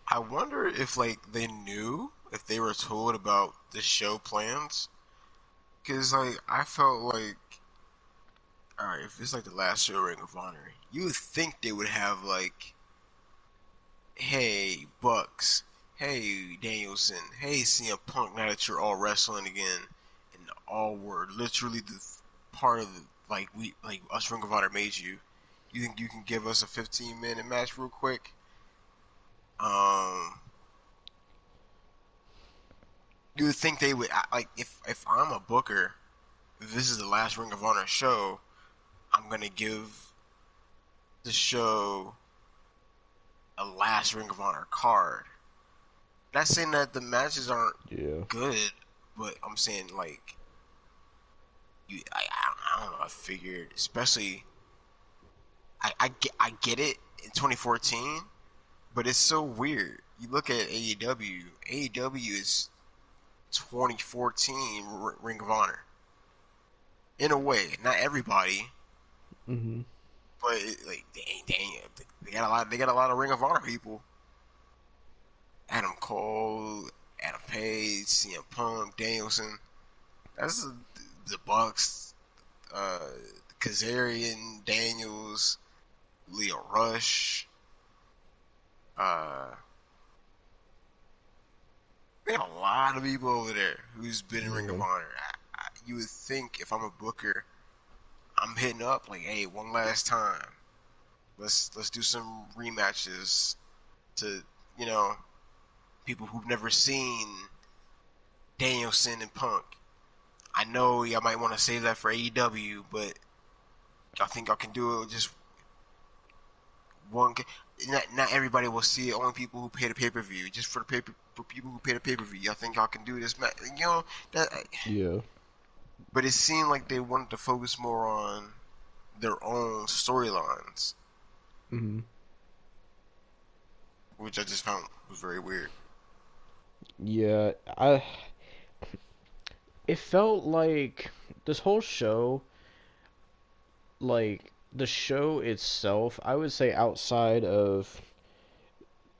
I wonder if like they knew if they were told about the show plans, because like I felt like all right, if it's like the last show of Ring of Honor, you would think they would have like, hey Bucks, hey Danielson, hey CM Punk, now that you're all wrestling again, and all were literally the part of the like us Ring of Honor made you. You think you can give us a 15-minute match real quick? Um, you would think they would like if I'm a booker, if this is the last Ring of Honor show, I'm gonna give the show a last Ring of Honor card. Not saying that the matches aren't yeah, good, but I'm saying like I don't know. I figured, especially I get it in 2014, but it's so weird. You look at AEW. AEW is 2014 Ring of Honor in a way. Not everybody, mhm, but like they got a lot. They got a lot of Ring of Honor people. Adam Cole, Adam Page, CM Punk, Danielson. That's the Bucks. Uh, Kazarian, Daniels, Leo Rush. Uh, they have a lot of people over there who's been in Ring of yeah, Honor. You would think if I'm a booker, I'm hitting up like, hey, one last time. Let's do some rematches to you know people who've never seen Danielson and Punk. I know y'all might want to save that for AEW, but I think I can do it just one. Not everybody will see it. Only people who pay the pay per view. Just for the paper for people who pay the pay per view. I think y'all can do this. You know that. yeah, But it seemed like they wanted to focus more on their own storylines, mhm, which I just found was very weird. yeah. I it felt like this whole show, like the show itself, I would say outside of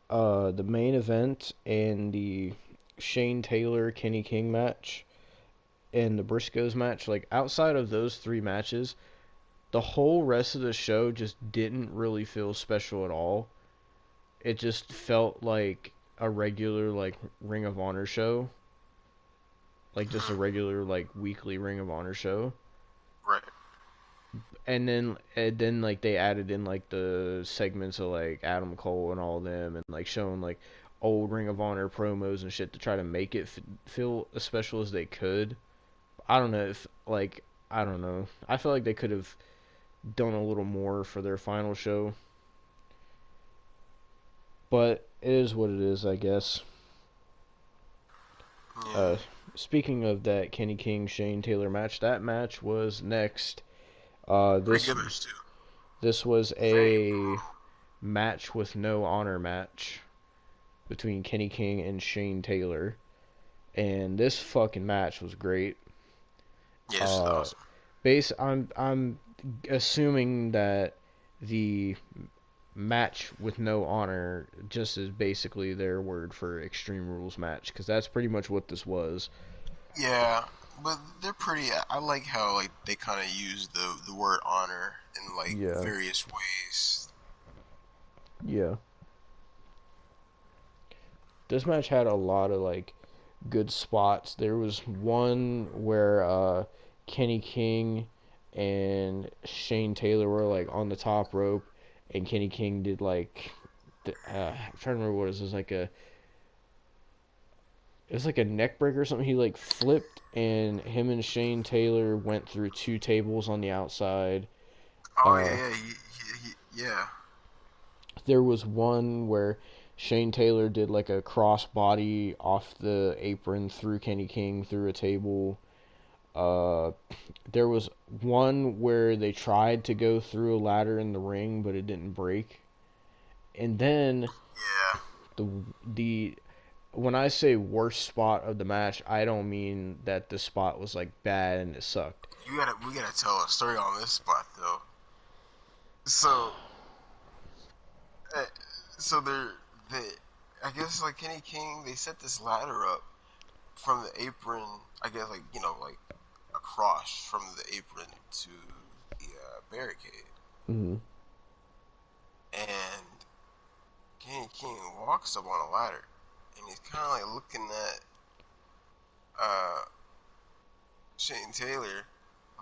the main event and the Shane Taylor Kenny King match and the Briscoes match, like outside of those three matches, the whole rest of the show just didn't really feel special at all. It just felt like a regular like Ring of Honor show, like just a Hmm. regular like weekly Ring of Honor show. Right. And then like they added in like the segments of like Adam Cole and all of them, and like showing like old Ring of Honor promos and shit to try to make it feel as special as they could. I don't know if like I don't know. I feel like they could have done a little more for their final show, but it is what it is, I guess. Yeah. Uh, Speaking of that Kenny King Shane Taylor match, that match was next. Uh, Pretty this good match too. this was Very. a match with no honor match between Kenny King and Shane Taylor, and this fucking match was great. Yeah, this is Uh, awesome. I'm assuming that the match with no honor just is basically their word for Extreme Rules match, because that's pretty much what this was. Yeah, but they're pretty. I like how like they kind of use the word honor in like Yeah, various ways. yeah. This match had a lot of like good spots. There was one where Kenny King and Shane Taylor were like on the top rope, and Kenny King did like I'm trying to remember what it was. It was like a neck breaker or something. He like flipped, and him and Shane Taylor went through two tables on the outside. Oh Uh, yeah, yeah, yeah. there was one where Shane Taylor did like a cross body off the apron through Kenny King through a table. Uh, there was one where they tried to go through a ladder in the ring, but it didn't break. And then Yeah, the the when I say worst spot of the match, I don't mean that the spot was like bad and it sucked. we gotta tell a story on this spot though. So, uh, so they, I guess like Kenny King, they set this ladder up from the apron. I guess like like across from the apron to the barricade, Hmm. and Kenny King walks up on a ladder, and he's kind of like looking at uh, Shane Taylor,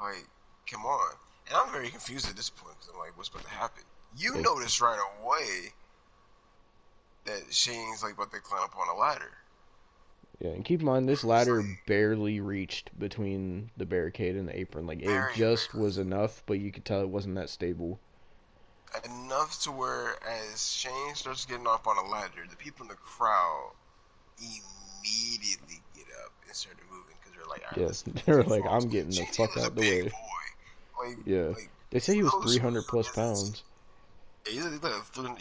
like, come on. And I'm very confused at this point because I'm like, what's about to happen? You Yeah, notice right away that Shane's like about to climb up on a ladder. yeah, and keep in mind this He's ladder like barely reached between the barricade and the apron. Like it very just was barely enough, but you could tell it wasn't that stable. enough to where as Shane starts getting off on a ladder, the people in the crowd immediately get up and start moving because they're like, all right, Yeah, listen, they these were are like, folks. I'm getting the Shane fuck Taylor's a out the big way. boy. Yeah, Like they say he for was those who 300 plus hasn't seen, pounds.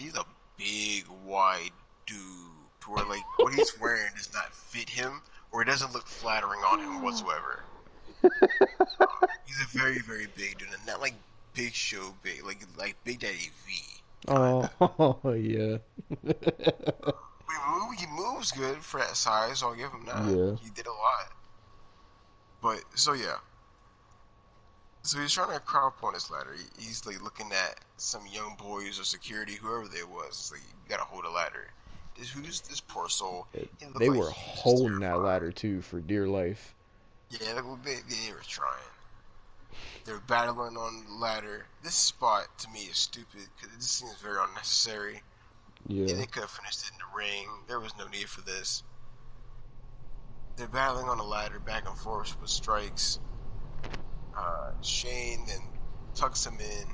he's a big wide dude to where like what he's wearing does not fit him or it doesn't look flattering on him whatsoever. He's a very very big dude and not like Big Show big like Big Daddy V kinda. Oh, yeah. He moves good for that size, so I'll give him that. Yeah. He did a lot. But so yeah, so he's trying to crawl up on this ladder. He's like looking at some young boys or security, whoever they was. It's like you gotta hold a ladder. Who's this poor soul? He looked They like were he was just holding that terrified. ladder too for dear life. Yeah, they were trying. They're battling on the ladder. This spot to me is stupid because it just seems very unnecessary. Yeah, Yeah. they could have finished it in the ring. There was no need for this. They're battling on the ladder back and forth with strikes. Shane then tucks him in,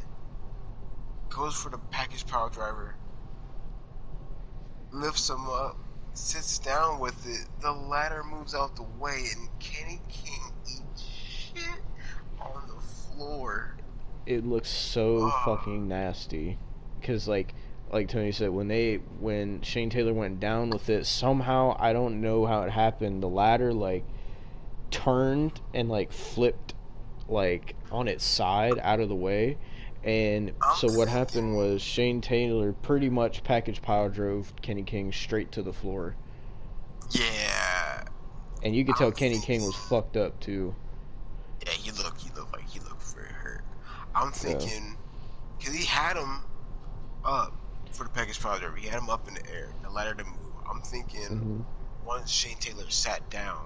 goes for the package power driver, lifts him up, sits down with it. The ladder moves out the way, and Kenny King eats shit on the floor. It looks so Oh, fucking nasty. Cause like Tony said, when Shane Taylor went down with it, somehow I don't know how it happened. The ladder like turned and like flipped like on its side out of the way. And I'm so what happened thinking, was Shane Taylor pretty much package power drove Kenny King straight to the floor. yeah, And you could tell I'm Kenny King was thinking, fucked up too. yeah, he looked very hurt. I'm Yeah. thinking, cause he had him up for the package power driver. He had him up in the air. The ladder didn't move. I'm thinking Mm-hmm. once Shane Taylor sat down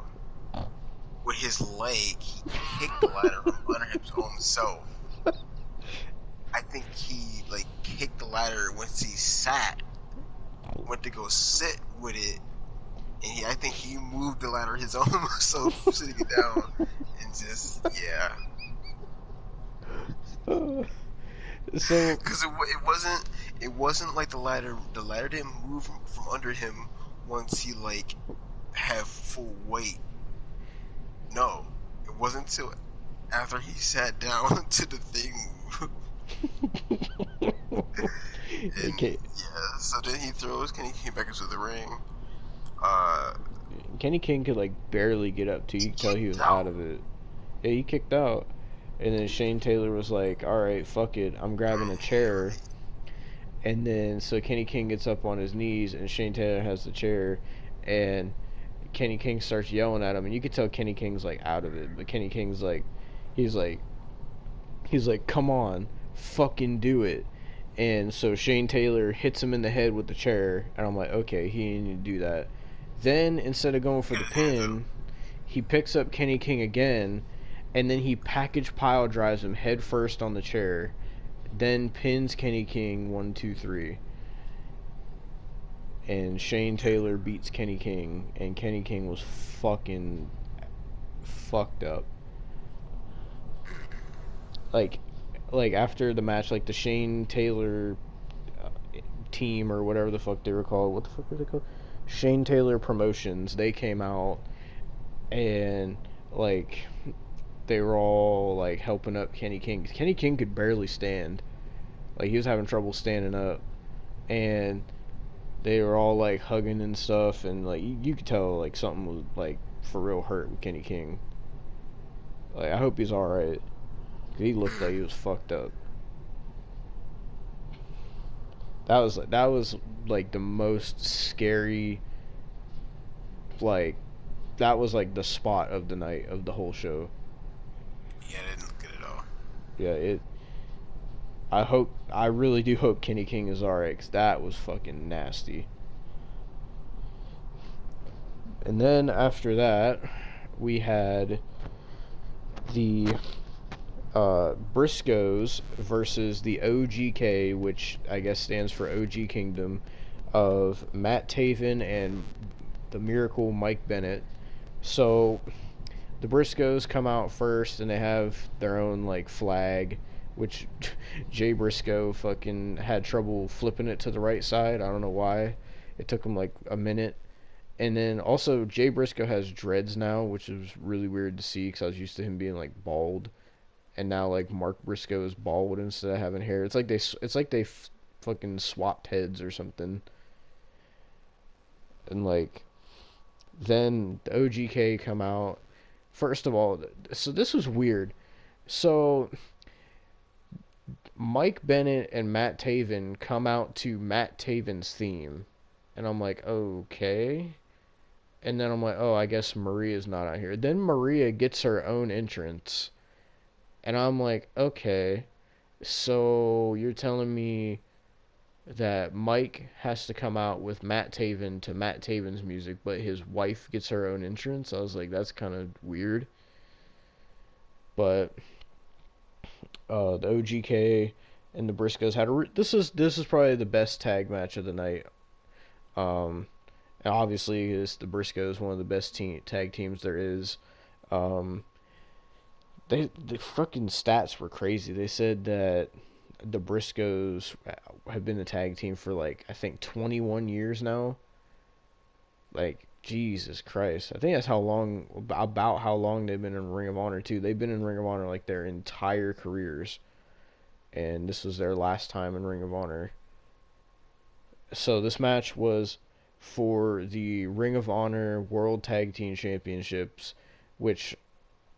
with his leg, he kicked the ladder from under his own self. I think he like kicked the ladder once he sat, went to go sit with it, and I think he moved the ladder his own self sitting it down, and just yeah, So because it wasn't like the ladder didn't move from under him once he like have full weight. No, it wasn't until after he sat down to the thing move. And okay, yeah, so then he throws Kenny King back into the ring. Uh, Kenny King could like barely get up to. he You could tell he kicked was out out. of it. Yeah, he kicked out, and then Shane Taylor was like, "All right, fuck it, I'm grabbing a chair." Immediately. And then so Kenny King gets up on his knees, and Shane Taylor has the chair, and Kenny King starts yelling at him, and you could tell Kenny King's like out of it. But Kenny King's like, he's like, he's like, come on, fucking do it. And so Shane Taylor hits him in the head with the chair, and I'm like, okay, he didn't need to do that. Then instead of going for Got the his hands up. pin, he picks up Kenny King again, and then he package pile drives him head first on the chair, then pins Kenny King 1, 2, 3, and Shane Yeah. Taylor beats Kenny King, and Kenny King was fucking fucked up. Like, like after the match, like the Shane Taylor uh, team or whatever the fuck they were called. What the fuck were they called? Shane Taylor Promotions. They came out and like they were all like helping up Kenny King. Kenny King could barely stand. Like he was having trouble standing up, and they were all like hugging and stuff, and like you could tell like something was like for real hurt with Kenny King. Like I hope he's all right. 'Cause he looked like he was fucked up. That was like the most scary. Like that was like the spot of the night of the whole show. Yeah, that didn't look good at all. Yeah, it. I really do hope Kenny King is alright, 'cause that was fucking nasty. And then after that, we had the Briscoes versus the OGK, which I guess stands for OG Kingdom, of Matt Taven and the Miracle Mike Bennett. So the Briscoes come out first, and they have their own like flag, which Jay Briscoe fucking had trouble flipping it to the right side. I don't know why. It took him like a minute. And then also Jay Briscoe has dreads now, which is really weird to see because I was used to him being like bald, and now like Mark Briscoe is bald instead of having hair. It's like they fucking swapped heads or something. And like then the OGK come out. First of all, so this was weird. So Mike Bennett and Matt Taven come out to Matt Taven's theme, and I'm like, okay. And then I'm like, oh, I guess Maria's not out here. Then Maria gets her own entrance, and I'm like, okay. So you're telling me that Mike has to come out with Matt Taven to Matt Taven's music, but his wife gets her own entrance? I was like, that's kind of weird. But the OGK and the Briscoes had this is probably the best tag match of the night. Um, and obviously, it's the Briscoes, one of the best tag teams there is. Um, the fucking stats were crazy. They said that the Briscoes have been the tag team for like I think 21 years now. Like Jesus Christ, I think that's how long about how long they've been in Ring of Honor too. They've been in Ring of Honor like their entire careers, and this was their last time in Ring of Honor. So this match was for the Ring of Honor World Tag Team Championships, which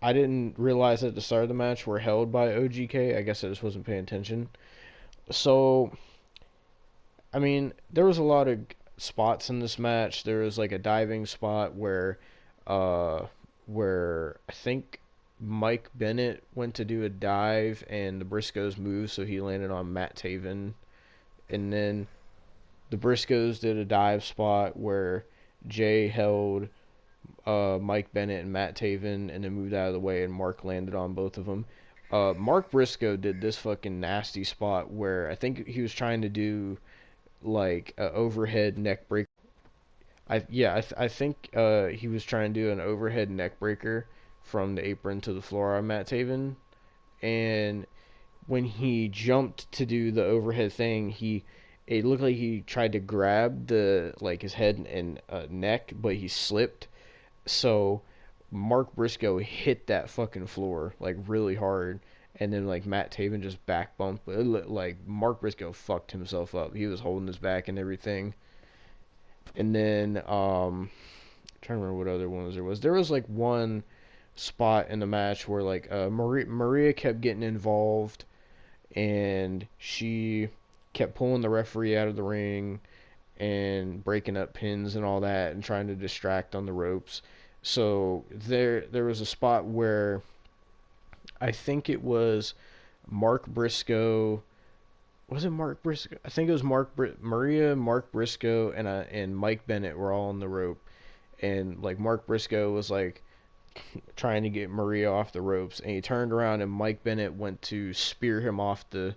I didn't realize at the start of the match were held by OGK. I guess I just wasn't paying attention. So, I mean, there was a lot of spots in this match. There was like a diving spot uh, where I think Mike Bennett went to do a dive and the Briscoes moved, so he landed on Matt Taven, and then The Briscoes did a dive spot where Jay held Mike Bennett and Matt Taven and then moved out of the way, and Mark landed on both of them. Mark Briscoe did this fucking nasty spot where I think he was trying to do like a overhead neck breaker. I think he was trying to do an overhead neck breaker from the apron to the floor on Matt Taven, and when he jumped to do the overhead thing, it looked like he tried to grab the like his head and neck, but he slipped. So Mark Briscoe hit that fucking floor like really hard, and then like Matt Taven just back bumped. Like Mark Briscoe fucked himself up. He was holding his back and everything. And then I'm trying to remember what other ones there was. There was like one spot in the match where like Maria kept getting involved and she kept pulling the referee out of the ring and breaking up pins and all that and trying to distract on the ropes. So there was a spot where I think it was Mark Briscoe. Was it Mark Briscoe? I think it was Maria, Mark Briscoe, and Mike Bennett were all on the rope, and like Mark Briscoe was like trying to get Maria off the ropes, and he turned around and Mike Bennett went to spear him off the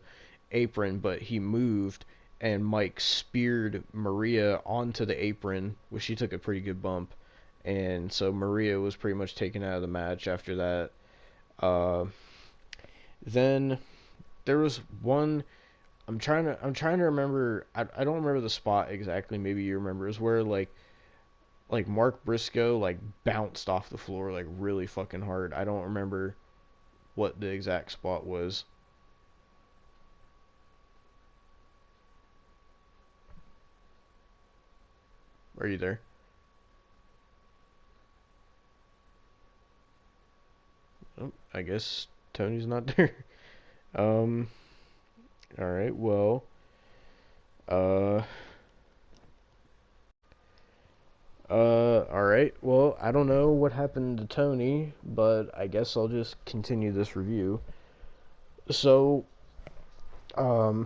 apron, but he moved and Mike speared Maria onto the apron, which she took a pretty good bump, and so Maria was pretty much taken out of the match after that. Uh, then there was one. I'm trying to remember. I don't remember the spot exactly. Maybe you remember. It was where like Mark Briscoe like bounced off the floor like really fucking hard. I don't remember what the exact spot was. Are you there? Oh, I guess Tony's not there. Um. All right. Well. Uh. All right. Well, I don't know what happened to Tony, but I guess I'll just continue this review. So, yeah,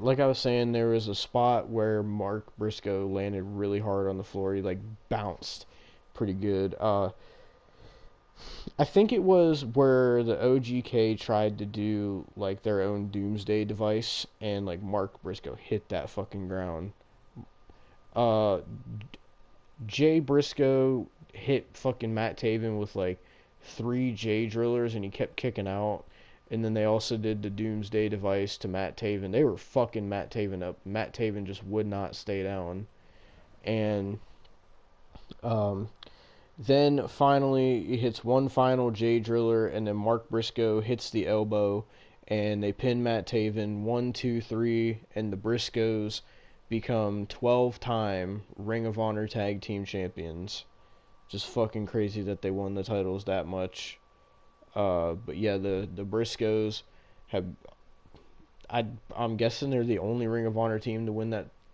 like I was saying, there was a spot where Mark Briscoe landed really hard on the floor. He like bounced pretty good. I think it was where the OGK tried to do like their own doomsday device, and like Mark Briscoe hit that fucking ground. Uh, Jay Briscoe hit fucking Matt Taven with like three J drillers, and he kept kicking out. And then they also did the Doomsday device to Matt Taven. They were fucking Matt Taven up. Matt Taven just would not stay down. And um, then finally, he hits one final J driller, and then Mark Briscoe hits the elbow, and they pin Matt Taven 1, 2, 3, and the Briscoes become 12-time Ring of Honor Tag Team Champions. Just fucking crazy that they won the titles that much. But yeah, the Briscoes have. I'm guessing they're the only Ring of Honor team to win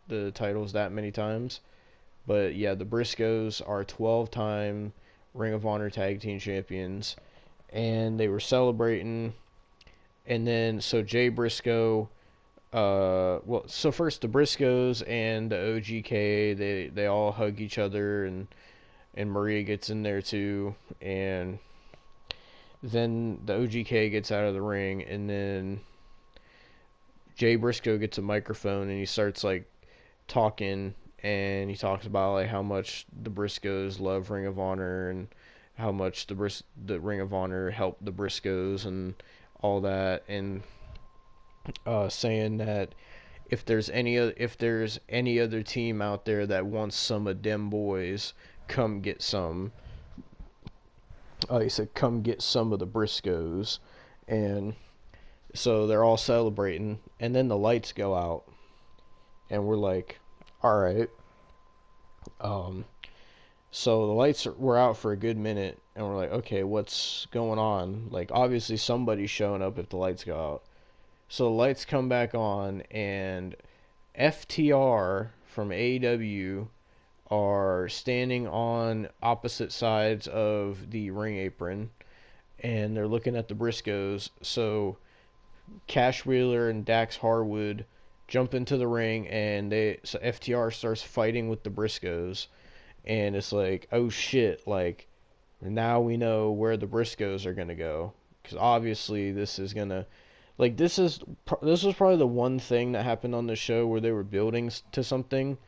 the titles that many times. But yeah, the Briscoes are 12-time Ring of Honor Tag Team Champions, and they were celebrating. And then so Jay Briscoe. Well, so first the Briscoes and the OGK, they all hug each other, and Maria gets in there too, and then the OGK gets out of the ring, and then Jay Briscoe gets a microphone and he starts like talking, and he talks about like how much the Briscoes love Ring of Honor and how much the Ring of Honor helped the Briscoes and all that, and saying that if there's any other team out there that wants some of them boys, come get some. He said, "Come get some of the Briscoes," and so they're all celebrating, and then the lights go out, and we're like, "All right." Um, so the lights were out for a good minute, and we're like, "Okay, what's going on?" Like, obviously somebody's showing up if the lights go out. So the lights come back on, and FTR from AEW are standing on opposite sides of the ring apron, and they're looking at the Briscoes. So Cash Wheeler and Dax Harwood jump into the ring, and so FTR starts fighting with the Briscoes, and it's like, oh shit, like now we know where the Briscoes are gonna go, because obviously this is gonna, like, this was probably the one thing that happened on the show where they were building to something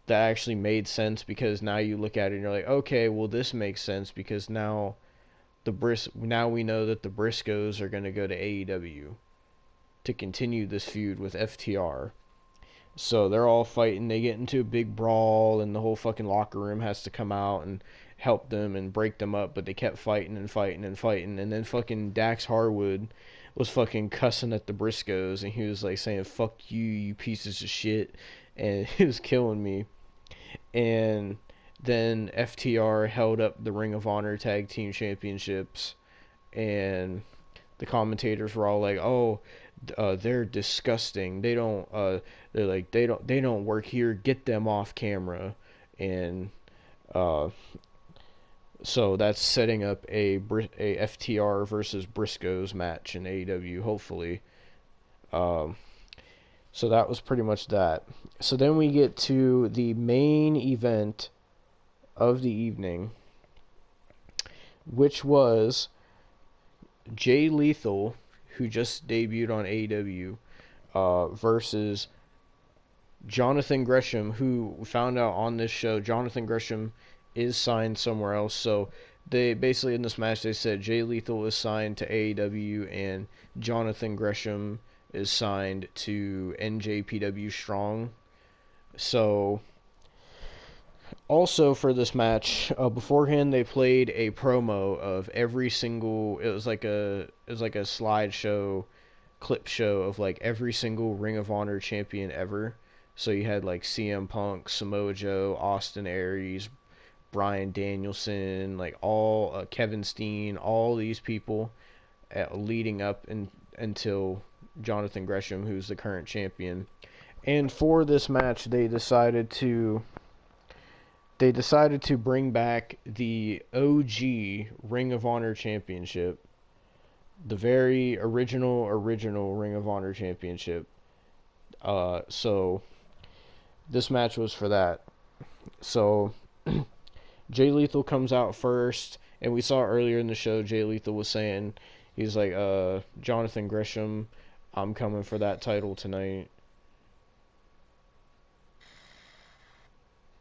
that actually made sense, because now you look at it and you're like, okay, well this makes sense because now we know that the Briscoes are gonna go to AEW to continue this feud with FTR. So they're all fighting. They get into a big brawl, and the whole fucking locker room has to come out and help them and break them up. But they kept fighting and fighting and fighting. And then fucking Dax Harwood was fucking cussing at the Briscoes, and he was like saying, "Fuck you, you pieces of shit," and he was killing me. And then FTR held up the Ring of Honor Tag Team Championships, and the commentators were all like, "Oh, they're disgusting. They're like they don't work here. Get them off camera." And uh, so that's setting up a FTR versus Briscoes match in AEW, hopefully. Um, so that was pretty much that. So then we get to the main event of the evening, which was Jay Lethal, who just debuted on AEW, versus Jonathan Gresham, who we found out on this show, Jonathan Gresham is signed somewhere else. So they basically, in this match, they said Jay Lethal is signed to AEW and Jonathan Gresham is signed to NJPW Strong. So also for this match, beforehand they played a promo of every single. It was like a slideshow clip show of like every single Ring of Honor champion ever. So you had like CM Punk, Samoa Joe, Austin Aries, Bryan Danielson, like all Kevin Steen, all these people leading up until Jonathan Gresham, who's the current champion. And for this match, they decided to bring back the OG Ring of Honor Championship, the very original Ring of Honor Championship. So this match was for that. So Jay Lethal comes out first, and we saw earlier in the show Jay Lethal was saying, he's like, Jonathan Gresham, I'm coming for that title tonight.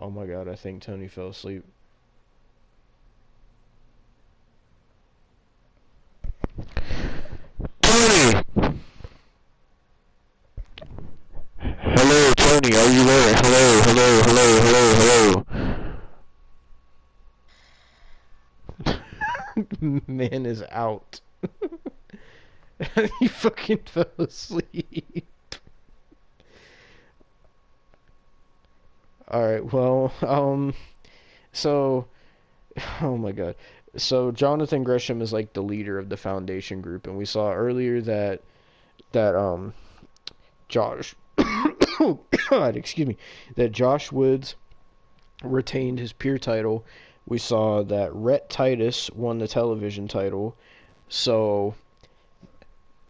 Oh my god, I think Tony fell asleep. Tony! Hello, Tony, are you there? Hello, hello, hello, hello, hello. Man is out. He fucking fell asleep. Alright, well, so, oh my god. So Jonathan Gresham is like the leader of the foundation group, and we saw earlier that Josh, oh god, excuse me, that Josh Woods retained his peer title. We saw that Rhett Titus won the television title. So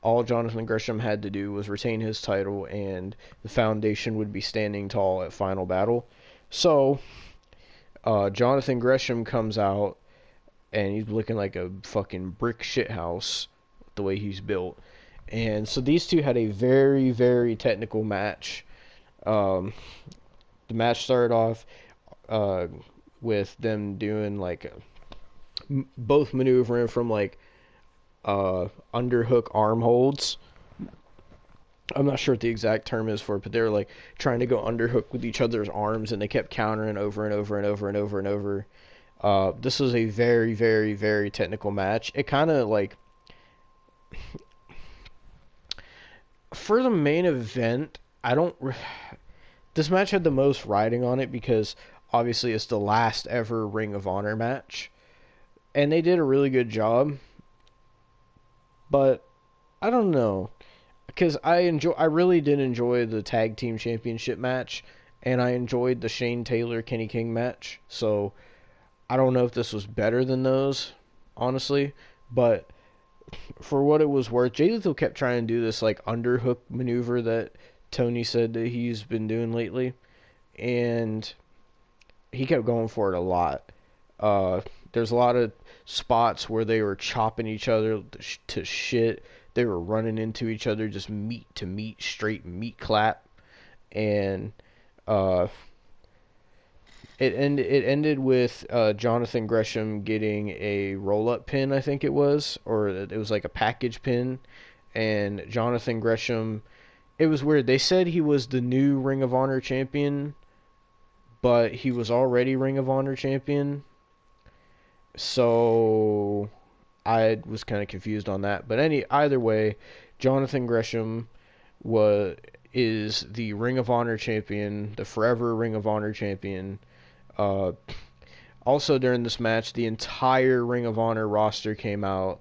all Jonathan Gresham had to do was retain his title, and the foundation would be standing tall at Final Battle. So Jonathan Gresham comes out, and he's looking like a fucking brick shithouse the way he's built. And so these two had a very, very technical match. Um, the match started off uh, with them doing like both maneuvering from like underhook arm holds. I'm not sure what the exact term is for it, but they were like trying to go underhook with each other's arms, and they kept countering over and over and over and over and over. This was a very, very, very technical match. It kind of like, for the main event, I don't. This match had the most riding on it because obviously it's the last ever Ring of Honor match, and they did a really good job. But I don't know, because I really did enjoy the tag team championship match, and I enjoyed the Shane Taylor Kenny King match. So I don't know if this was better than those, honestly, but for what it was worth, Jay Lethal kept trying to do this like underhook maneuver that Tony said that he's been doing lately, and he kept going for it a lot. Uh, there's a lot of spots where they were chopping each other to shit. They were running into each other, just meat to meat, straight meat clap, and uh, it ended with Jonathan Gresham getting a roll up pin, I think it was, or it was like a package pin, and Jonathan Gresham. It was weird. They said he was the new Ring of Honor champion, but he was already Ring of Honor champion. So I was kind of confused on that. But either way, Jonathan Gresham was is the Ring of Honor champion, the forever Ring of Honor champion. Uh, Also during this match, the entire Ring of Honor roster came out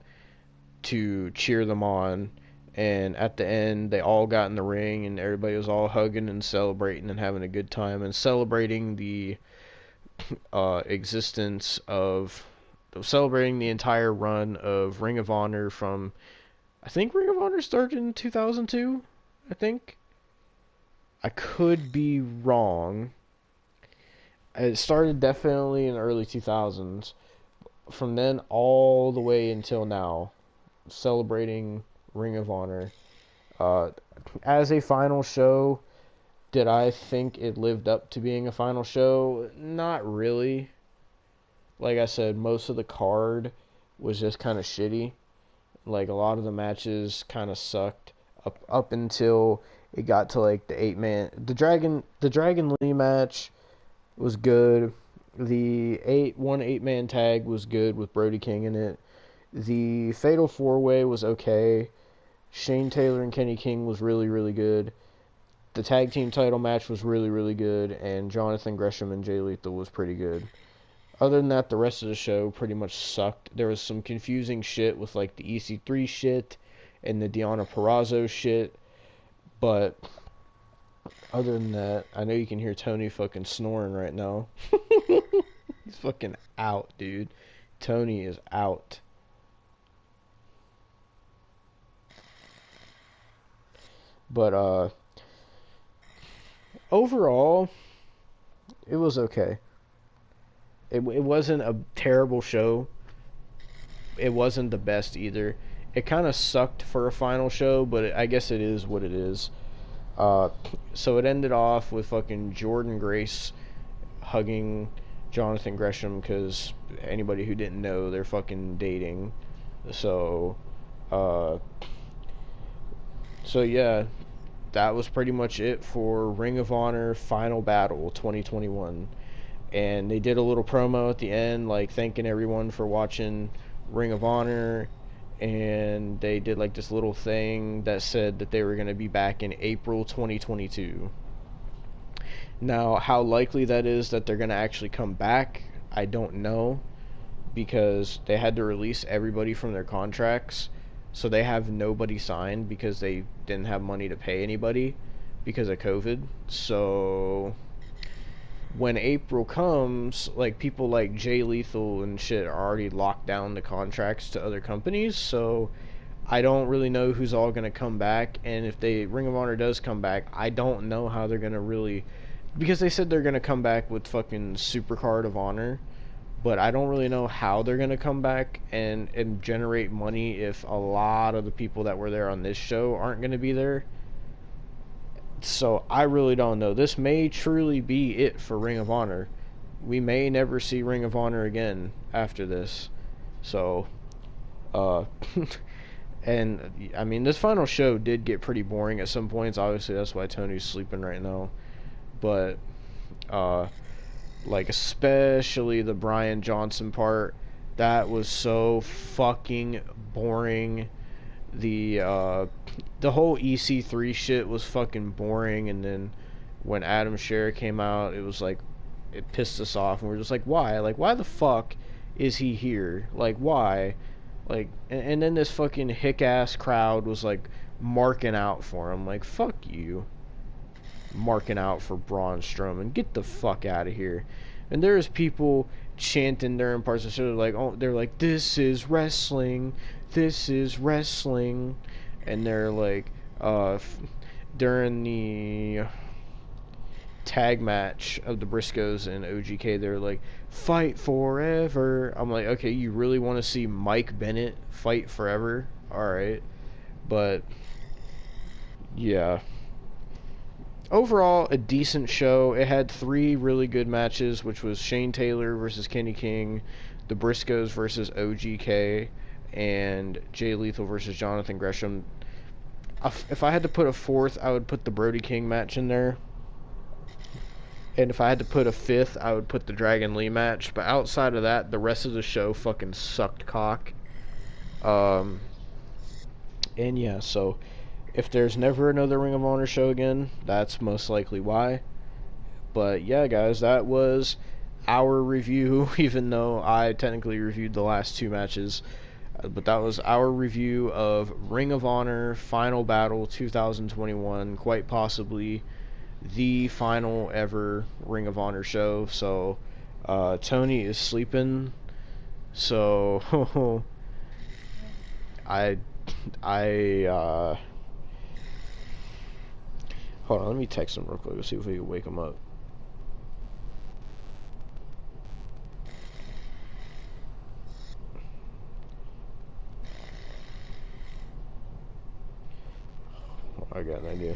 to cheer them on. And at the end, they all got in the ring, and everybody was all hugging and celebrating and having a good time and celebrating the existence of celebrating the entire run of Ring of Honor from I think Ring of Honor started in 2002. I think I could be wrong. It started definitely in the early 2000s. From then all the way until now, celebrating Ring of Honor. Uh, as a final show, did I think it lived up to being a final show? Not really. Like I said, most of the card was just kind of shitty. Like a lot of the matches kind of sucked up until it got to like the 8-man the Dragon Lee match was good. The 8-man tag was good with Brody King in it. The Fatal 4-Way was okay. Shane Taylor and Kenny King was really, really good. The tag team title match was really, really good, and Jonathan Gresham and Jay Lethal was pretty good. Other than that, the rest of the show pretty much sucked. There was some confusing shit with like the EC3 shit and the Deonna Purrazzo shit, but other than that, I know you can hear Tony fucking snoring right now. He's fucking out, dude. Tony is out. But overall, it was okay. It wasn't a terrible show. It wasn't the best either. It kind of sucked for a final show, but I guess it is what it is. Uh, so it ended off with fucking Jordan Grace hugging Jonathan Gresham because anybody who didn't know, they're fucking dating. So, uh, so yeah, that was pretty much it for Ring of Honor Final Battle 2021. And they did a little promo at the end, like thanking everyone for watching Ring of Honor, and they did like this little thing that said that they were going to be back in April 2022. Now, how likely that is that they're going to actually come back, I don't know, because they had to release everybody from their contracts, so they have nobody signed because they didn't have money to pay anybody because of COVID. So when April comes, like people like Jay Lethal and shit are already locked down the contracts to other companies, so I don't really know who's all gonna come back. And if Ring of Honor does come back, I don't know how they're gonna really, because they said they're gonna come back with fucking Supercard of Honor, but I don't really know how they're gonna come back and generate money if a lot of the people that were there on this show aren't gonna be there. So I really don't know. This may truly be it for Ring of Honor. We may never see Ring of Honor again after this. So, uh, and I mean, this final show did get pretty boring at some points. Obviously, that's why Tony's sleeping right now. But, uh, like especially the Brian Johnson part, that was so fucking boring. The whole EC3 shit was fucking boring, and then when Adam Scherr came out, it was like it pissed us off, and we're just like, why? Like, why the fuck is he here? Like, why? Like, and then this fucking hick ass crowd was like marking out for him. Like, fuck you, marking out for Braun Strowman. Get the fuck out of here. And there's people chanting during parts of the show, like, oh, they're like, this is wrestling, this is wrestling, and they're like, during the tag match of the Briscoes and OGK, they're like, fight forever. I'm like, okay, you really want to see Mike Bennett fight forever? Alright. But, yeah. Overall, a decent show. It had 3 really good matches, which was Shane Taylor versus Kenny King, the Briscoes versus OGK, and Jay Lethal versus Jonathan Gresham. If I had to put a 4th, I would put the Brody King match in there. And if I had to put a 5th, I would put the Dragon Lee match. But outside of that, the rest of the show fucking sucked cock. Um, and yeah, so if there's never another Ring of Honor show again, that's most likely why. But yeah, guys, that was our review, even though I technically reviewed the last 2 matches. But that was our review of Ring of Honor Final Battle 2021, quite possibly the final ever Ring of Honor show. So Tony is sleeping, so I I hold on, let me text him real quick. Let's see if we can wake him up. I got an idea.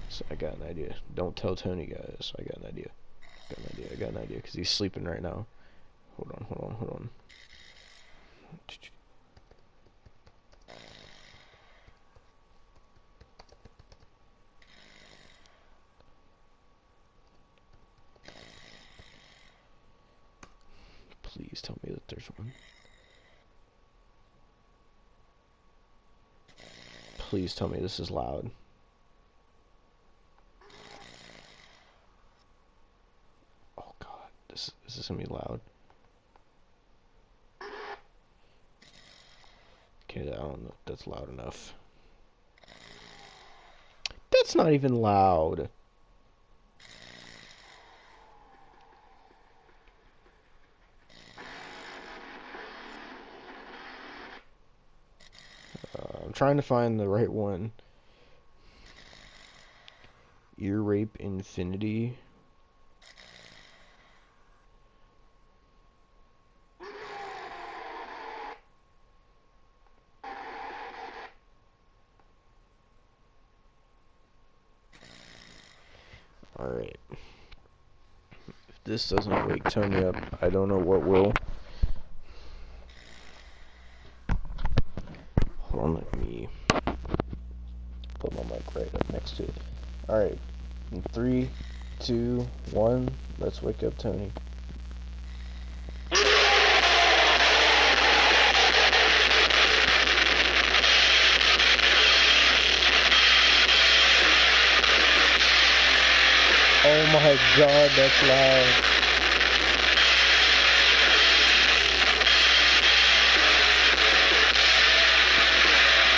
So I got an idea. Don't tell Tony, guys. I got an idea. I got an idea because he's sleeping right now. Hold on. Please tell me that there's one. Please tell me this is loud. Oh god, this is gonna be loud. Okay, I don't know if that's loud enough. That's not even loud. I'm trying to find the right one. Ear Rape Infinity. Alright. If this doesn't wake Tony up, I don't know what will. Hold on, let me put my mic right up next to it. Alright. In 3, 2, 1, let's wake up Tony. Oh my god, that's loud.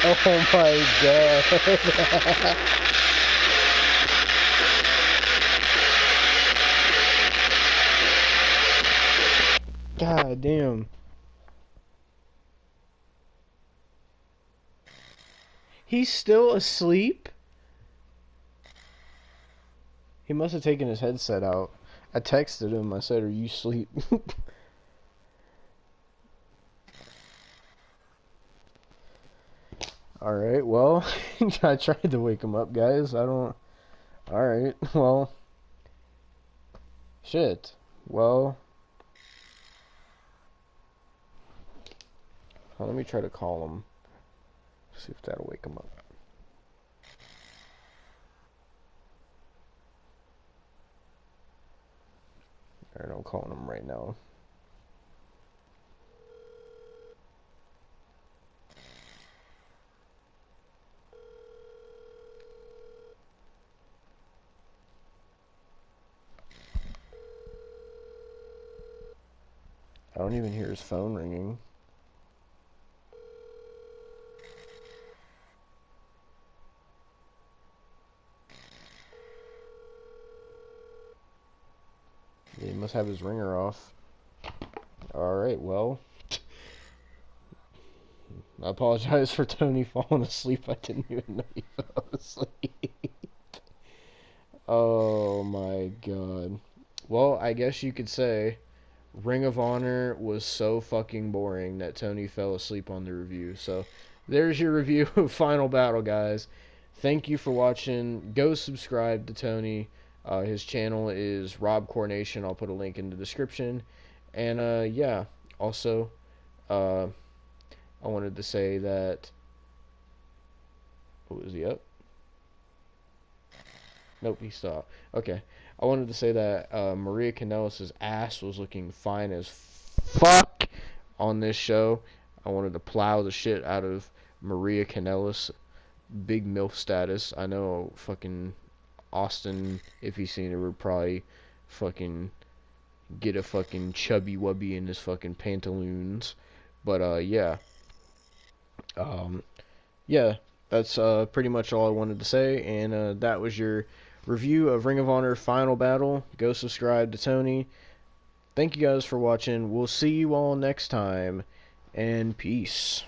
Oh my god. God damn. He's still asleep? He must have taken his headset out. I texted him. I said, "Are you asleep?" Alright, well, I tried to wake him up, guys. I don't... Alright, well... Shit. Well... Let me try to call him. See if that'll wake him up. Alright, I'm calling him right now. I don't even hear his phone ringing. He must have his ringer off. Alright, well. I apologize for Tony falling asleep. I didn't even know he fell asleep. Oh my god. Well, I guess you could say Ring of Honor was so fucking boring that Tony fell asleep on the review. So there's your review of Final Battle, guys. Thank you for watching. Go subscribe to Tony. His channel is Robcore.nation. I'll put a link in the description. And yeah, also, uh, I wanted to say that. What was he up? Nope, he stopped. Okay. I wanted to say that Maria Kanellis' ass was looking fine as fuck on this show. I wanted to plow the shit out of Maria Kanellis. Big MILF status. I know fucking Austin, if he's seen it, would probably fucking get a fucking chubby wubby in his fucking pantaloons. But yeah. Um, yeah, that's pretty much all I wanted to say, and that was your review of Ring of Honor Final Battle. Go subscribe to Tony. Thank you guys for watching. We'll see you all next time, and peace.